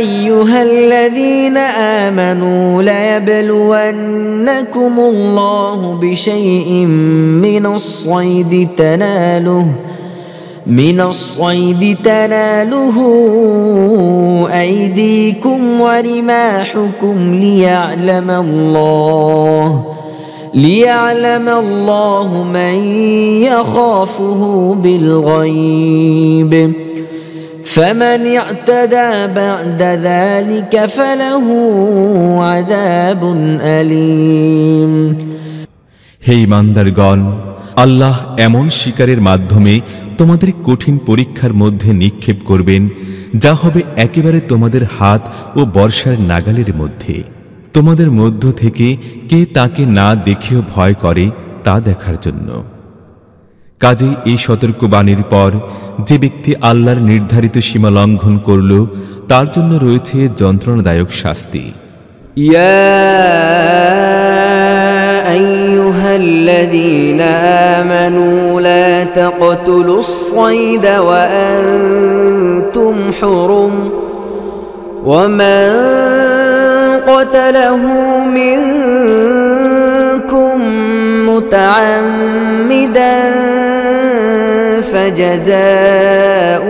S2: أيها الذين آمنوا ليبلونكم الله بشيء من الصيد تناله أيديكم ورماحكم ليعلم الله من يخافه بالغيب فمن اعتدى بعد ذلك فله عذاب أليم
S1: হে ঈমানদারগণ, আল্লাহ এমন শিকারের মাধ্যমে তোমাদের কঠিন পরীক্ষার মধ্যে নিক্ষেপ করবেন যা হবে একেবারে তোমাদের হাত ও বর্ষার নাগালের মধ্যে। তোমাদের মধ্য থেকে কে তাকে না দেখেও ভয় করে তা দেখার জন্য। কাজেই এই সতর্কবাণীর পর যে ব্যক্তি আল্লাহর নির্ধারিত সীমা লঙ্ঘন করল তার জন্য রয়েছে যন্ত্রণাদায়ক শাস্তি।
S2: ইয়া আইয়ুহাল্লাযীনা আমানু লা তাকতুলুস সাইদা ওয়া আনতুম হুরুম ওয়া মান قتله منكم متعمدا فجزاء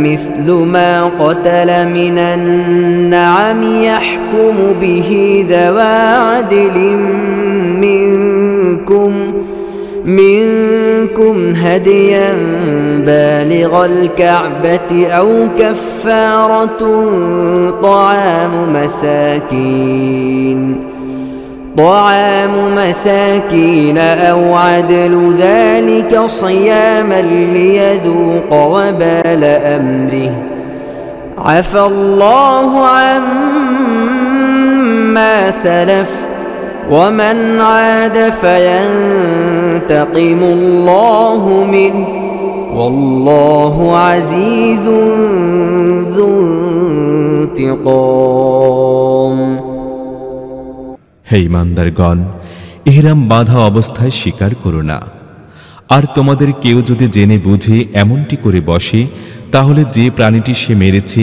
S2: مثل ما قتل من النعم يحكم به ذوى عدل منكم هديا بالغ الكعبة أو كفارة طعام مساكين أو عدل ذلك صياما ليذوق وبال أمره عفى الله عما سلف ومن عاد فينتقم الله منه والله عزيز ذو انتقام
S1: হে ঈমানদারগণ, ইহরাম বাঁধা অবস্থায় শিকার করো না। আর তোমাদের কেউ যদি জেনে বুঝে এমনটি করে বসে, তাহলে যে প্রাণীটি সে মেরেছে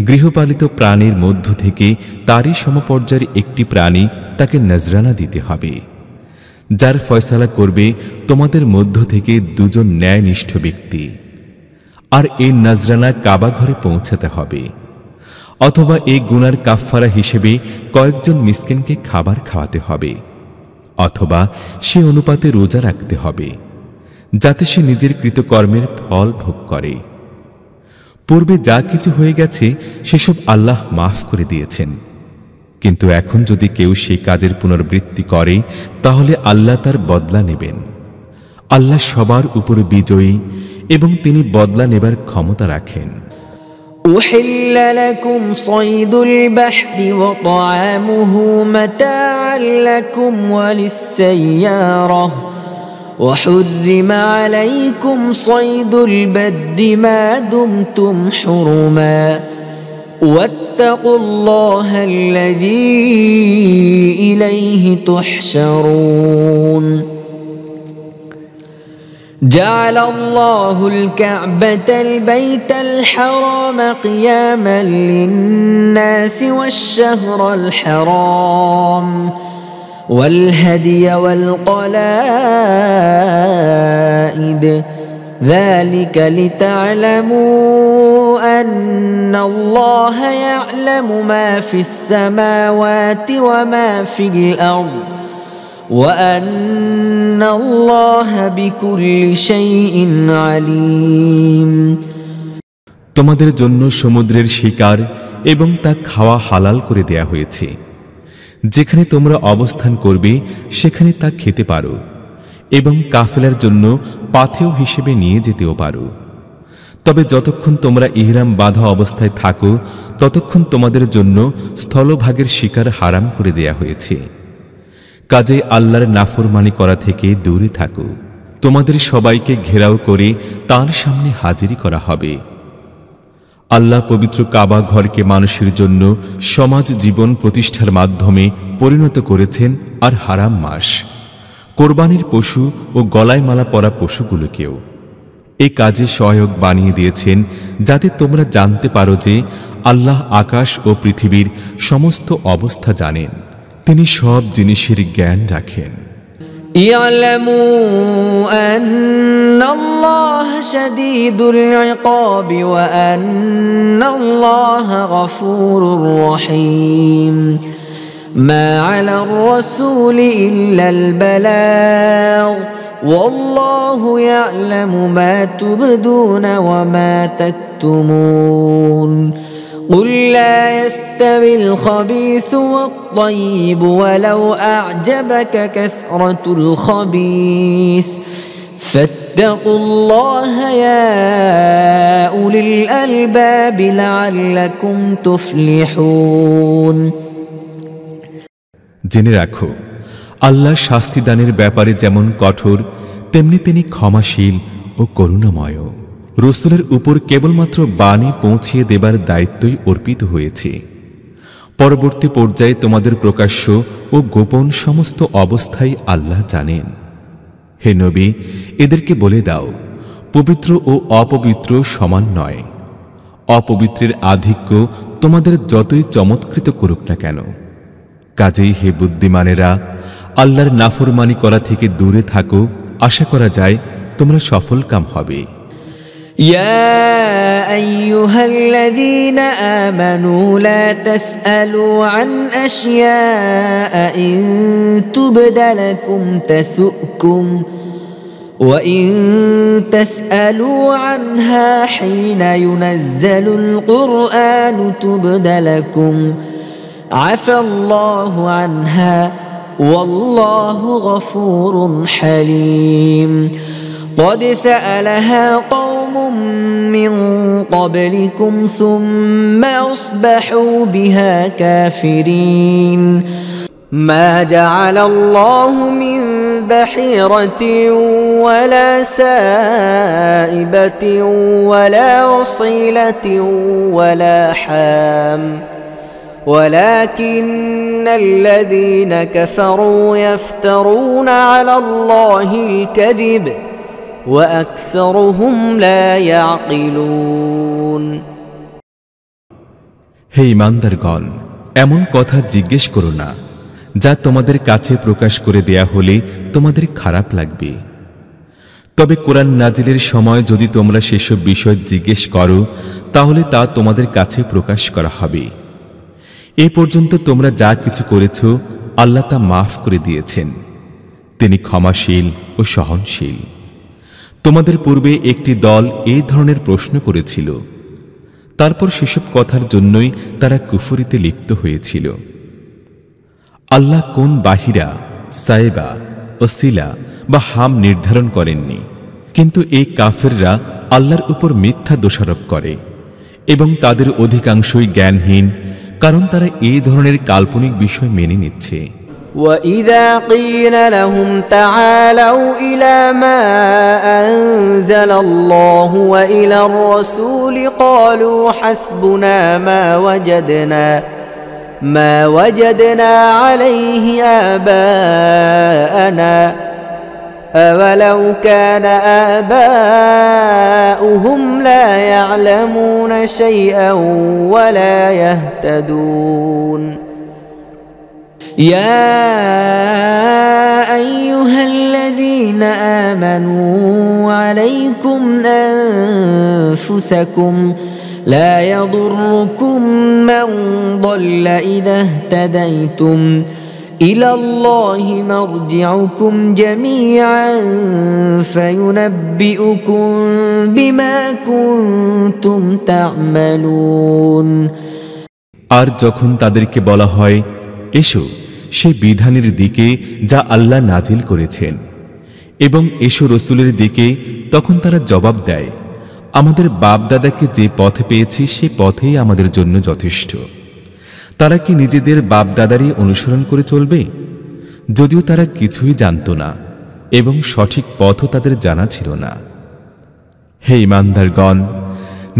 S1: গৃহপালিত প্রাণীর মধ্য থেকে তারই সমপর্যায়ের একটি প্রাণী তাকে নজরানা দিতে হবে, যার ফয়সালা করবে তোমাদের মধ্য থেকে দুজন ন্যায়নিষ্ঠ ব্যক্তি। আর এই নজরানা কাবা ঘরে পৌঁছাতে হবে, অথবা এই গুনার কাফফারা হিসেবে কয়েকজন মিসকিনকে খাবার খাওয়াতে হবে, অথবা সে অনুপাতে রোজা রাখতে হবে, যাতে সে নিজের কৃতকর্মের ফল ভোগ করে। পূর্বে যা কিছু হয়ে গেছে সেসব আল্লাহ মাফ করে দিয়েছেন, কিন্তু এখন যদি কেউ সেই কাজের পুনরাবৃত্তি করে তাহলে আল্লাহ তার বদলা নেবেন। আল্লাহ সবার উপর বিজয়ী এবং তিনি বদলা নেবার ক্ষমতা রাখেন।
S2: أحل لكم صيد البحر وطعامه متاعا لكم وللسيارة وحرم عليكم صيد البر ما دمتم حرما واتقوا الله الذي إليه تحشرون جعل الله الكعبة البيت الحرام قياما للناس والشهر الحرام والهدي والقلائد ذلك لتعلموا أن الله يعلم ما في السماوات وما في الأرض وأن الله بكل شيء عليم।
S1: তোমাদের জন্য সমুদ্রের শিকার এবং তা খাওয়া হালাল করে দেয়া হয়েছে। যেখানে তোমরা অবস্থান করবে সেখানে তা খেতে পারো এবং কাফেলার জন্য পাথেয় হিসেবে নিয়ে যেতেও পারো। তবে যতক্ষণ তোমরা ইহরাম বাঁধা অবস্থায় থাকো ততক্ষণ তোমাদের জন্য স্থলভাগের শিকার হারাম করে দেয়া হয়েছে। কাজে আল্লাহর নাফরমানি করা থেকে দূরে থাকো। তোমাদের সবাইকে ঘেরাও করে তার সামনে হাজিরি করা হবে। আল্লাহ পবিত্র কাবা ঘরকে মানুষের জন্য সমাজ জীবন প্রতিষ্ঠার মাধ্যমে পরিণত করেছেন আর হারাম মাস, কোরবানির পশু ও গলায় মালা পরা পশুগুলোকেও এই কাজে সহায়ক বানিয়ে দিয়েছেন, যাতে তোমরা জানতে পারো যে আল্লাহ আকাশ ও পৃথিবীর সমস্ত অবস্থা জানেন, তিনি সব জিনিসের জ্ঞান রাখেন।
S2: اعلموا أن الله شديد العقاب وأن الله غفور رحيم ما على الرسول إلا البلاغ والله يعلم ما تبدون وما تكتمون قل لا يستوي الخبيث والطيب ولو أعجبك كثرة الخبيث فاتقوا الله يا أولي الألباب لعلكم تفلحون।
S1: জেনে রাখো, আল্লাহ শাস্তি দানের ব্যাপারে যেমন কঠোর তেমনি তিনি ক্ষমাশীল ও করুণাময়। রাসূলের উপর কেবলমাত্র বাণী পৌঁছিয়ে দেবার দায়িত্বই অর্পিত হয়েছে। পরবর্তী পর্যায়ে তোমাদের প্রকাশ্য ও গোপন সমস্ত অবস্থাই আল্লাহ জানেন। হে নবী, এদেরকে বলে দাও, পবিত্র ও অপবিত্র সমান নয়। অপবিত্রের আধিক্য তোমাদের যতই চমৎকৃত করুক না কেন। কাজেই হে বুদ্ধিমানেরা, আল্লাহর নাফরমানি করা থেকে দূরে থাকো, আশা করা যায় তোমরা সফলকাম হবে।
S2: يا أيها الذين آمنوا لا تسألوا عن أشياء إن تبد لكم تسؤكم وإن تسألوا عنها حين ينزل القرآن تبد لكم عفى الله عنها والله غفور حليم قد سألها قوم من قبلكم ثم أصبحوا بها كافرين ما جعل الله من بحيرة ولا سائبة ولا وصيلة ولا حام ولكن الذين كفروا يفترون على الله الكذب وأكثرهم لا يعقلون
S1: হে ঈমানদারগণ, এমন কথা জিজ্ঞেস করো না যা তোমাদের কাছে প্রকাশ করে দেয়া হলে তোমাদের খারাপ লাগবে। তবে কোরআন নাজিলের সময় যদি তোমরা সেসব বিষয় জিজ্ঞেস করো তাহলে তা তোমাদের কাছে প্রকাশ করা হবে। এ পর্যন্ত তোমরা যা কিছু করেছ আল্লাহ তা মাফ করে দিয়েছেন। তিনি ক্ষমাশীল ও সহনশীল। তোমাদের পূর্বে একটি দল এই ধরনের প্রশ্ন করেছিল, তারপর সেসব কথার জন্যই তারা কুফরিতে লিপ্ত হয়েছিল। আল্লাহ কোন বাহিরা, সায়েবা, ওসিলা বা হাম নির্ধারণ করেননি, কিন্তু এই কাফেররা আল্লাহর উপর মিথ্যা দোষারোপ করে এবং তাদের অধিকাংশই জ্ঞানহীন, কারণ তারা এই ধরনের কাল্পনিক বিষয় মেনে নিচ্ছে।
S2: وَإِذَا قِيلَ لَهُمْ تَعَالَوْا إِلَى مَا أَنزَلَ اللَّهُ وَإِلَى الرَّسُولِ قَالُوا حَسْبُنَا مَا وَجَدْنَا عَلَيْهِ آبَاءَنَا أَوَلَوْ كَانَ آبَاؤُهُمْ لَا يَعْلَمُونَ شَيْئًا وَلَا يَهْتَدُونَ يا أيها الذين آمنوا عليكم أنفسكم لا يضركم من ضل إذا اهتديتم إلى الله مرجعكم جميعا فينبئكم بما كنتم تعملون
S1: আর যখন তাদেরকে বলা হয় এসো সেই বিধানের দিকে যা আল্লাহ নাজিল করেছেন এবং এসো রসুলের দিকে, তখন তারা জবাব দেয়, আমাদের বাপ দাদাকে যে পথে পেয়েছি সে পথেই আমাদের জন্য যথেষ্ট। তারা কি নিজেদের বাপ দাদারই অনুসরণ করে চলবে? যদিও তারা কিছুই জানত না এবং সঠিক পথও তাদের জানা ছিল না। হে ঈমানদারগণ,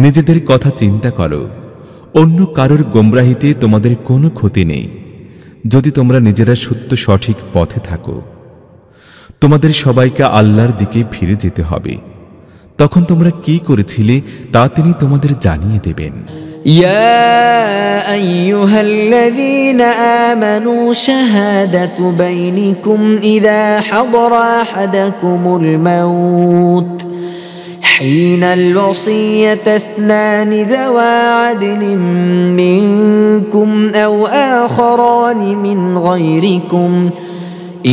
S1: নিজেদের কথা চিন্তা করো, অন্য কারোর গোমরাহিতে তোমাদের কোনো ক্ষতি নেই যদি তোমরা নিজেরা সত্য সঠিক পথে থাকো। তোমাদের সবাইকে আল্লাহর দিকে ফিরে যেতে হবে, তখন তোমরা কি করেছিলে তা তিনি তোমাদের জানিয়ে দেবেন।
S2: يا أيها الذين آمنوا شهادة بينكم إذا حضر أحدكم الموت حين الوصية اثنان ذوى عدل منكم أو آخران من غيركم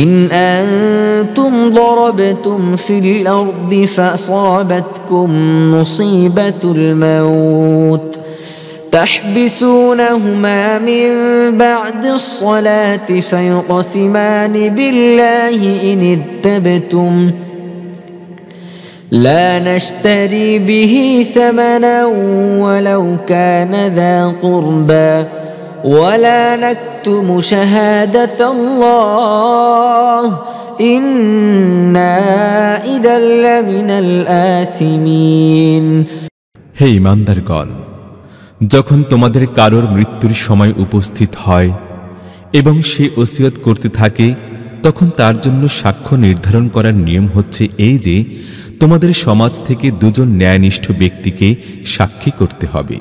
S2: إن أنتم ضربتم في الأرض فأصابتكم مصيبة الموت تحبسونهما من بعد الصلاة فيقسمان بالله إن ارتبتم لا نشتري به ثمنا ولو كان ذا قربى ولا نكتم شهادة الله إنا إذا لمن الآثمين
S1: হে ঈমানদারগণ, যখন তোমাদের কারোর মৃত্যুর সময় উপস্থিত হয় এবং সে ওসিয়ত করতে থাকে, তখন তার জন্য সাক্ষ্য নির্ধারণ করার নিয়ম হচ্ছে এই যে তোমাদের সমাজ থেকে দুজন ন্যায়নিষ্ঠ ব্যক্তিকে সাক্ষী করতে হবে।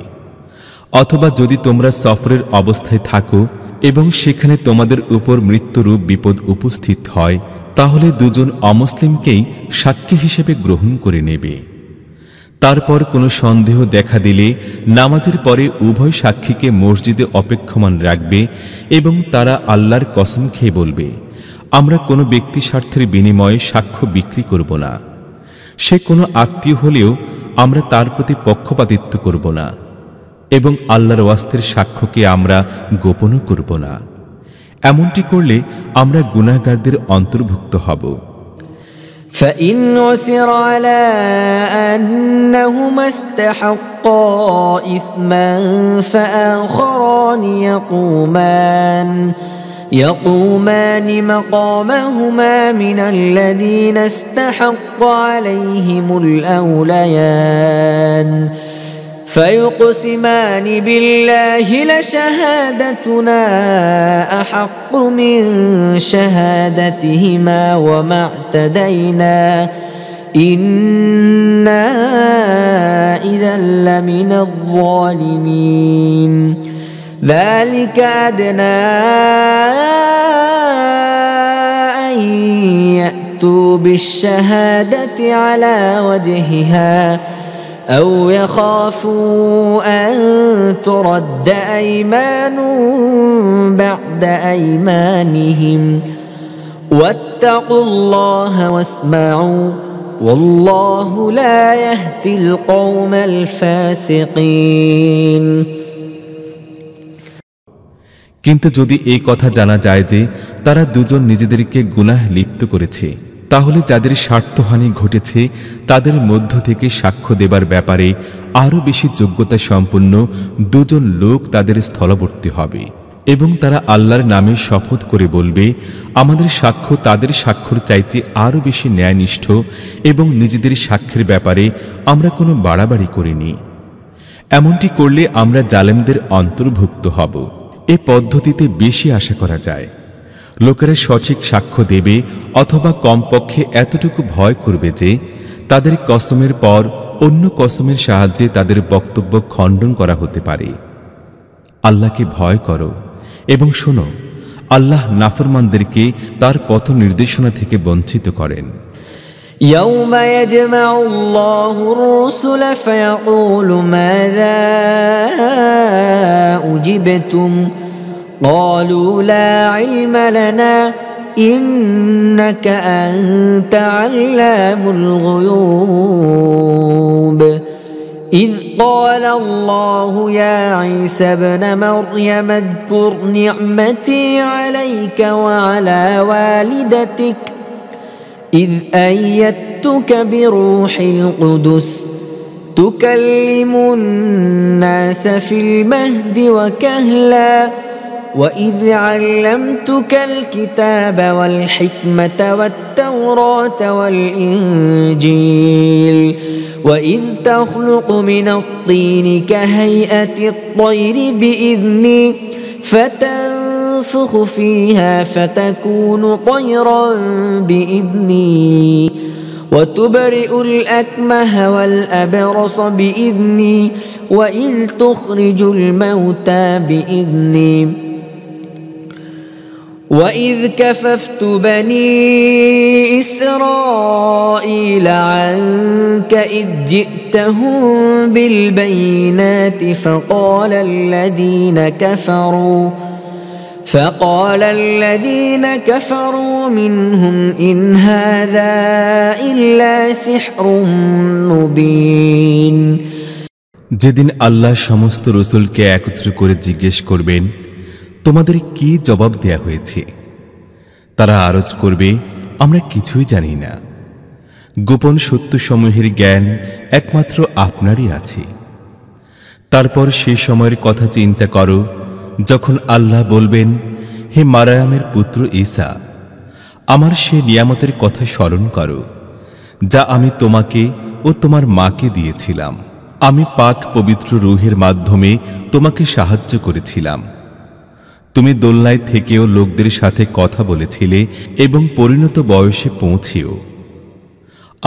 S1: অথবা যদি তোমরা সফরের অবস্থায় থাকো এবং সেখানে তোমাদের উপর মৃত্যুরূপ বিপদ উপস্থিত হয়, তাহলে দুজন অমুসলিমকেই সাক্ষী হিসেবে গ্রহণ করে নেবে। তারপর কোনো সন্দেহ দেখা দিলে নামাজের পরে উভয় সাক্ষীকে মসজিদে অপেক্ষমান রাখবে এবং তারা আল্লাহর কসম খেয়ে বলবে, আমরা কোনো ব্যক্তি স্বার্থের বিনিময়ে সাক্ষ্য বিক্রি করব না। সে কোনো আত্মীয় হলেও আমরা তার প্রতি পক্ষপাতিত্ব করব না এবং আল্লাহর ওয়াস্তের সাক্ষ্যকে আমরা গোপনও করব না। এমনটি করলে আমরা গুনাহগারদের অন্তর্ভুক্ত হব।
S2: فإن عثر على أنهما استحقا إثما فآخران يقومان مقامهما من الذين استحق عليهم الأوليان فيقسمان بالله لشهادتنا أحق من شهادتهما وما اعتدينا إنا إذا لمن الظالمين ذلك أدنى أن يأتوا بالشهادة على وجهها أو يخافوا أن ترد أيمان بعد أيمانهم واتقوا الله واسمعوا والله لا يهدي القوم الفاسقين
S1: কিন্তু যদি এই কথা জানা যায় যে তারা দুজন নিজেদেরকে গুনাহ লিপ্ত করেছে, তাহলে যাদের স্বার্থহানি ঘটেছে তাদের মধ্য থেকে সাক্ষ্য দেবার ব্যাপারে আরও বেশি যোগ্যতা সম্পন্ন দুজন লোক তাদের স্থলবর্তী হবে এবং তারা আল্লাহর নামে শপথ করে বলবে, আমাদের সাক্ষ্য তাদের সাক্ষ্যর চাইতে আরও বেশি ন্যায়নিষ্ঠ এবং নিজেদের সাক্ষ্যের ব্যাপারে আমরা কোনো বাড়াবাড়ি করিনি। এমনটি করলে আমরা জালেমদের অন্তর্ভুক্ত হব। এ পদ্ধতিতে বেশি আশা করা যায়। লোকেরা সঠিক সাক্ষ্য দেবে অথবা কমপক্ষে এতটুকু ভয় করবে যে তাদের কসমের পর অন্য কসমের সাহায্যে তাদের বক্তব্য খণ্ডন করা হতে পারে। আল্লাহকে ভয় করো এবং শোনো, আল্লাহ নাফরমানদেরকে তার পথ নির্দেশনা থেকে বঞ্চিত করেন।
S2: يوم يجمع الله الرسل فيقول ماذا أجبتم قالوا لا علم لنا إنك أنت علام الغيوب إذ قال الله يا عيسى ابن مريم اذكر نعمتي عليك وعلى والدتك إذ أيدتك بروح القدس تكلم الناس في المهد وكهلا وإذ علمتك الكتاب والحكمة والتوراة والإنجيل وإذ تخلق من الطين كهيئة الطير بإذني فتنفخ فيها فتكون طيرا بإذني وتبرئ الأكمه والأبرص بإذني وإذ تخرج الموتى بإذني وإذ كففت بني إسرائيل عنك إذ جئتهم بالبينات فقال الذين كفروا منهم إن هذا إلا سحر مبين
S1: যেদিন আল্লাহ সমস্ত রসুলকে একত্র করে জিজ্ঞেস করবেন, তোমাদের কি জবাব দেয়া হয়েছে? তারা আরজ করবে, আমরা কিছুই জানি না। গোপন সত্যসমূহের জ্ঞান একমাত্র আপনারই আছে। তারপর সে সময়ের কথা চিন্তা করো যখন আল্লাহ বলবেন, হে মারয়ামের পুত্র ঈসা, আমার সে নিয়ামতের কথা স্মরণ করো যা আমি তোমাকে ও তোমার মাকে দিয়েছিলাম। আমি পাক পবিত্র রূহের মাধ্যমে তোমাকে সাহায্য করেছিলাম। তুমি দোলনায় থেকেও লোকদের সাথে কথা বলেছিলে এবং পরিণত বয়সে পৌঁছেও।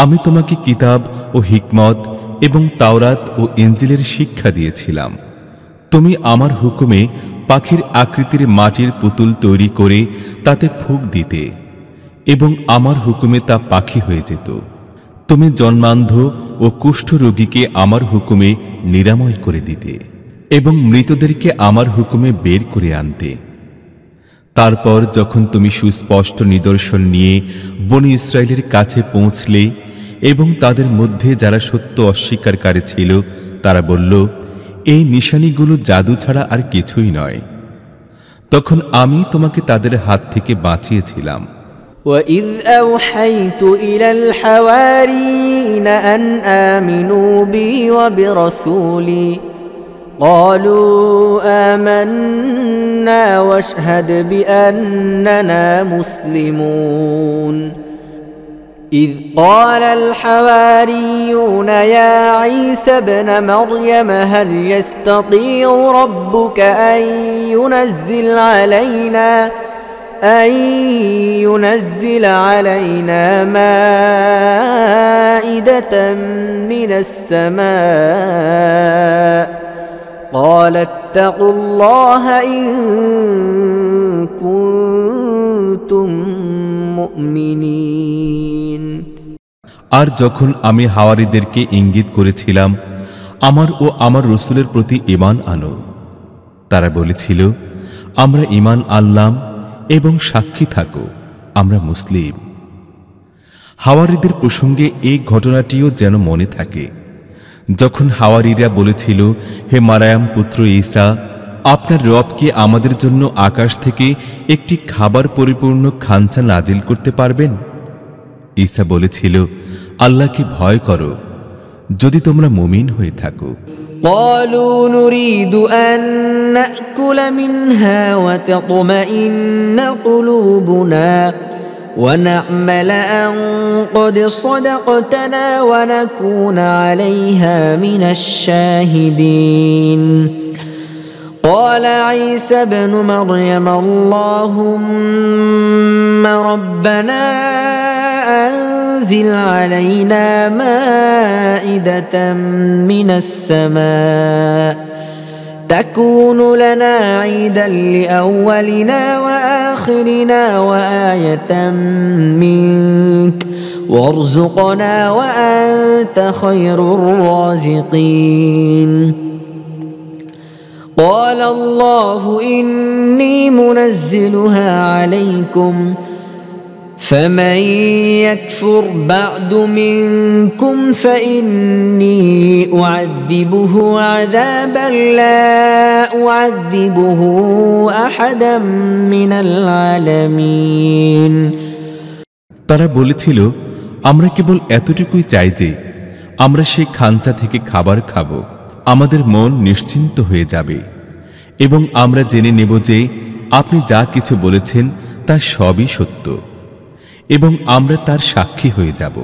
S1: আমি তোমাকে কিতাব ও হিকমত এবং তাওরাত ও ইনজিলের শিক্ষা দিয়েছিলাম। তুমি আমার হুকুমে পাখির আকৃতির মাটির পুতুল তৈরি করে তাতে ফুঁক দিতে এবং আমার হুকুমে তা পাখি হয়ে যেত। তুমি জন্মান্ধ ও কুষ্ঠরোগীকে আমার হুকুমে নিরাময় করে দিতে এবং মৃতদেরকে আমার হুকুমে বের করে আনতে। তারপর যখন তুমি সুস্পষ্ট নিদর্শন নিয়ে বনি ইসরায়েলের কাছে পৌঁছলে এবং তাদের মধ্যে যারা সত্য অস্বীকারী ছিল তারা বলল, এই নিশানিগুলো জাদু ছাড়া আর কিছুই নয়, তখন আমি তোমাকে তাদের হাত থেকে বাঁচিয়েছিলাম।
S2: وَإِذْ أَوْحَيْتُ إِلَى الْحَوَارِيِّينَ أَنْ آمِنُوا بِي وَبِرَسُولِي قَالُوا آمَنَّا وَاشْهَدْ بِأَنَّنَا مُسْلِمُونَ إذ قال الحواريون يا عيسى ابن مريم هل يستطيع ربك أن ينزل علينا مائدة من السماء قال اتقوا الله إن كنتم মুমিনিন।
S1: আর যখন আমি হাওয়ারীদেরকে ইঙ্গিত করেছিলাম আমার ও আমার রাসূলের প্রতি ঈমান আনো, তারা বলেছিল আমরা ঈমান আনলাম এবং সাক্ষী থাকো আমরা মুসলিম। হাওয়ারীদের প্রসঙ্গে এই ঘটনাটিও যেন মনে থাকে, যখন হাওয়ারীরা বলেছিল হে মারয়াম পুত্র ঈসা, আপনার রব কি আমাদের জন্য আকাশ থেকে একটি খাবার পরিপূর্ণ খাঞ্চা নাজিল করতে পারবেন? ঈসা বলেছিল আল্লাহকে ভয় করো যদি তোমরা মুমিন হয়ে থাকো।
S2: قالوا نريد أن نأكل منها وتطمئن قلوبنا ونعمل أن قد صدقتنا ونكون عليها من الشاهدين قال عيسى ابن مريم اللهم ربنا أنزل علينا مائدة من السماء تكون لنا عيدا لأولنا وآخرنا وآية منك وارزقنا وأنت خير الرازقين قال الله إني منزلها عليكم فمن يكفر بعد منكم فإني أعذبه عذابا لا أعذبه أحدا من العالمين।
S1: তারা বলেছিল আমরা কেবল এতটুকুই চাই যে আমরা সেই খাঞ্চা থেকে খাবার খাব, আমাদের মন নিশ্চিন্ত হয়ে যাবে এবং আমরা জেনে নেব যে আপনি যা কিছু বলেছেন তা সবই সত্য এবং আমরা তার সাক্ষী হয়ে যাব।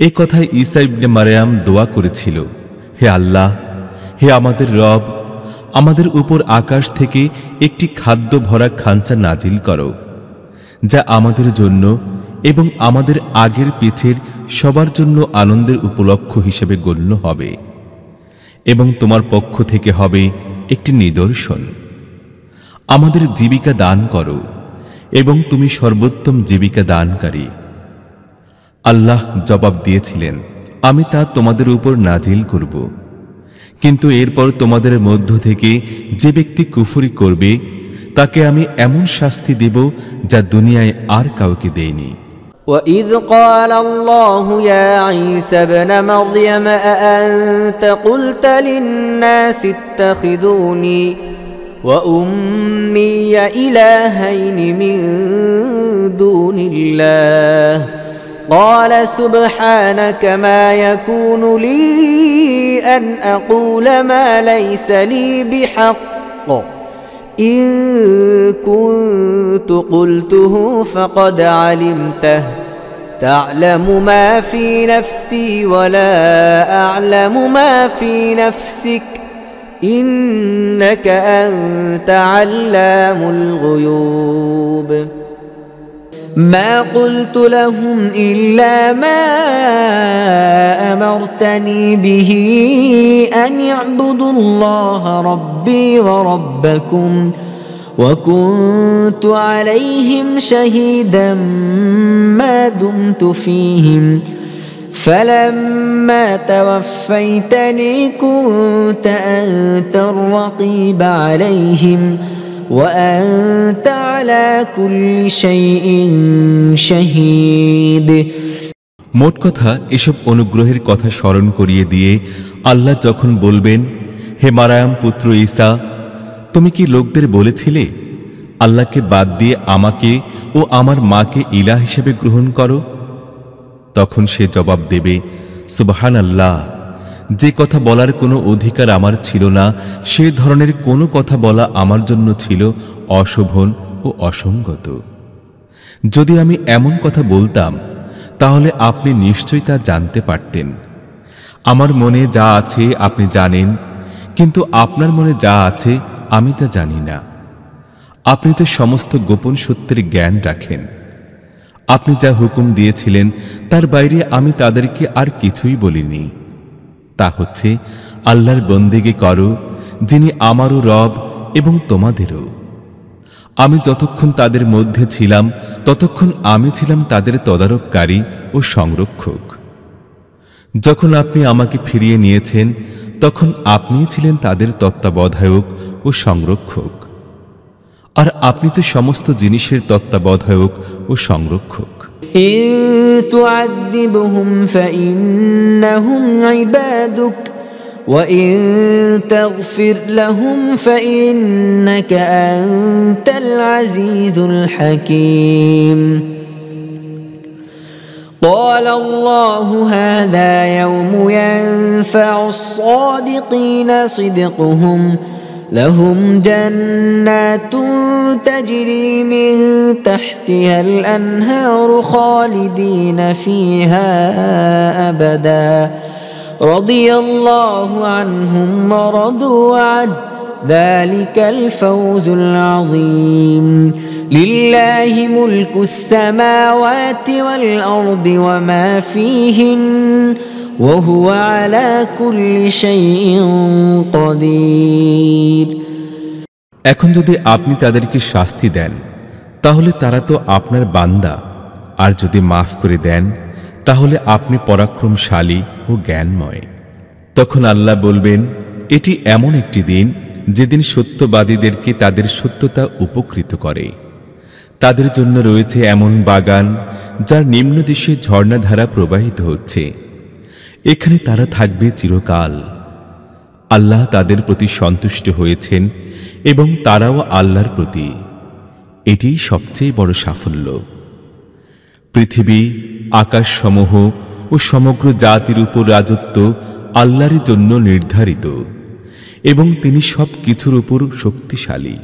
S1: এই কথায় ঈসা ইবনে মারয়াম দোয়া করেছিল, হে আল্লাহ, হে আমাদের রব, আমাদের উপর আকাশ থেকে একটি খাদ্য ভরা খাঞ্চা নাজিল করো যা আমাদের জন্য এবং আমাদের আগের পিছের সবার জন্য আনন্দের উপলক্ষ হিসেবে গণ্য হবে এবং তোমার পক্ষ থেকে হবে একটি নিদর্শন। আমাদের জীবিকা দান করো এবং তুমি সর্বোত্তম জীবিকা দানকারী। আল্লাহ জবাব দিয়েছিলেন, আমি তা তোমাদের উপর নাজিল করব, কিন্তু এরপর তোমাদের মধ্য থেকে যে ব্যক্তি কুফরি করবে তাকে আমি এমন শাস্তি দেব যা দুনিয়ায় আর কাউকে দেয়নি।
S2: وإذ قال الله يا عيسى ابن مريم أأنت قلت للناس اتخذوني وأمي إلهين من دون الله قال سبحانك ما يكون لي أن أقول ما ليس لي بحق إن كنت قلته فقد علمته تعلم ما في نفسي ولا أعلم ما في نفسك إنك أنت علام الغيوب ما قلت لهم إلا ما أمرتني به أن يعبدوا الله ربي وربكم وكنت عليهم شهيدا ما دمت فيهم فلما توفيتني كنت أنت الرقيب عليهم وأنت على كل شيء شهيد।
S1: মোট কথা, এসব অনুগ্রহের কথা স্মরণ করিয়ে দিয়ে আল্লাহ যখন বলবেন, হে মারয়াম পুত্র ঈসা, তুমি কি লোকদের বলেছিলে আল্লাহকে বাদ দিয়ে আমাকে ও আমার মাকে ইলাহ হিসেবে গ্রহণ করো? তখন সে জবাব দেবে, সুবহানাল্লাহ, যে কথা বলার কোনো অধিকার আমার ছিল না সে ধরনের কোনো কথা বলা আমার জন্য ছিল অশোভন ও অসঙ্গত। যদি আমি এমন কথা বলতাম তাহলে আপনি নিশ্চয়ই তা জানতে পারতেন। আমার মনে যা আছে আপনি জানেন, কিন্তু আপনার মনে যা আছে আমি তা জানি না। আপনি তো সমস্ত গোপন সত্যের জ্ঞান রাখেন। আপনি যা হুকুম দিয়েছিলেন তার বাইরে আমি তাদেরকে আর কিছুই বলিনি। তা হচ্ছে আল্লাহর বন্দেগী করো, যিনি আমারও রব এবং তোমাদেরও। আমি যতক্ষণ তাদের মধ্যে ছিলাম ততক্ষণ আমি ছিলাম তাদের তদারককারী ও সংরক্ষক। যখন আপনি আমাকে ফিরিয়ে নিয়েছেন তখন আপনিই ছিলেন তাদের তত্ত্বাবধায়ক ও সংরক্ষক। আর আপনি তো সমস্ত জিনিসের তত্ত্বাবধায়ক ও সংরক্ষক।
S2: إن تعذبهم فإنهم عبادك وإن تغفر لهم فإنك أنت العزيز الحكيم قال الله هذا يوم ينفع الصادقين صدقهم لهم جنات تجري من تحتها الأنهار خالدين فيها أبدا رضي الله عنهم ورضوا عنه ذلك الفوز العظيم لله ملك السماوات والأرض وما فيهن وهو على كل شيء قدير
S1: এখন যদি আপনি তাদেরকে শাস্তি দেন তাহলে তারা তো আপনার বান্দা, আর যদি মাফ করে দেন তাহলে আপনি পরাক্রমশালী ও জ্ঞানময়। তখন আল্লাহ বলবেন, এটি এমন একটি দিন যেদিন সত্যবাদীদেরকে তাদের সত্যতা উপকৃত করে। তাদের জন্য রয়েছে এমন বাগান যার নিম্নদিশে ঝর্ণাধারা প্রবাহিত হচ্ছে, এখানে তারা থাকবে চিরকাল। আল্লাহ তাদের প্রতি সন্তুষ্ট হয়েছেন এবং তারাও আল্লাহর প্রতি। এটিই সবচেয়ে বড় সাফল্য। পৃথিবী, আকাশসমূহ ও সমগ্র জাতির উপর রাজত্ব আল্লাহর জন্য নির্ধারিত এবং তিনি সব কিছুর উপর শক্তিশালী।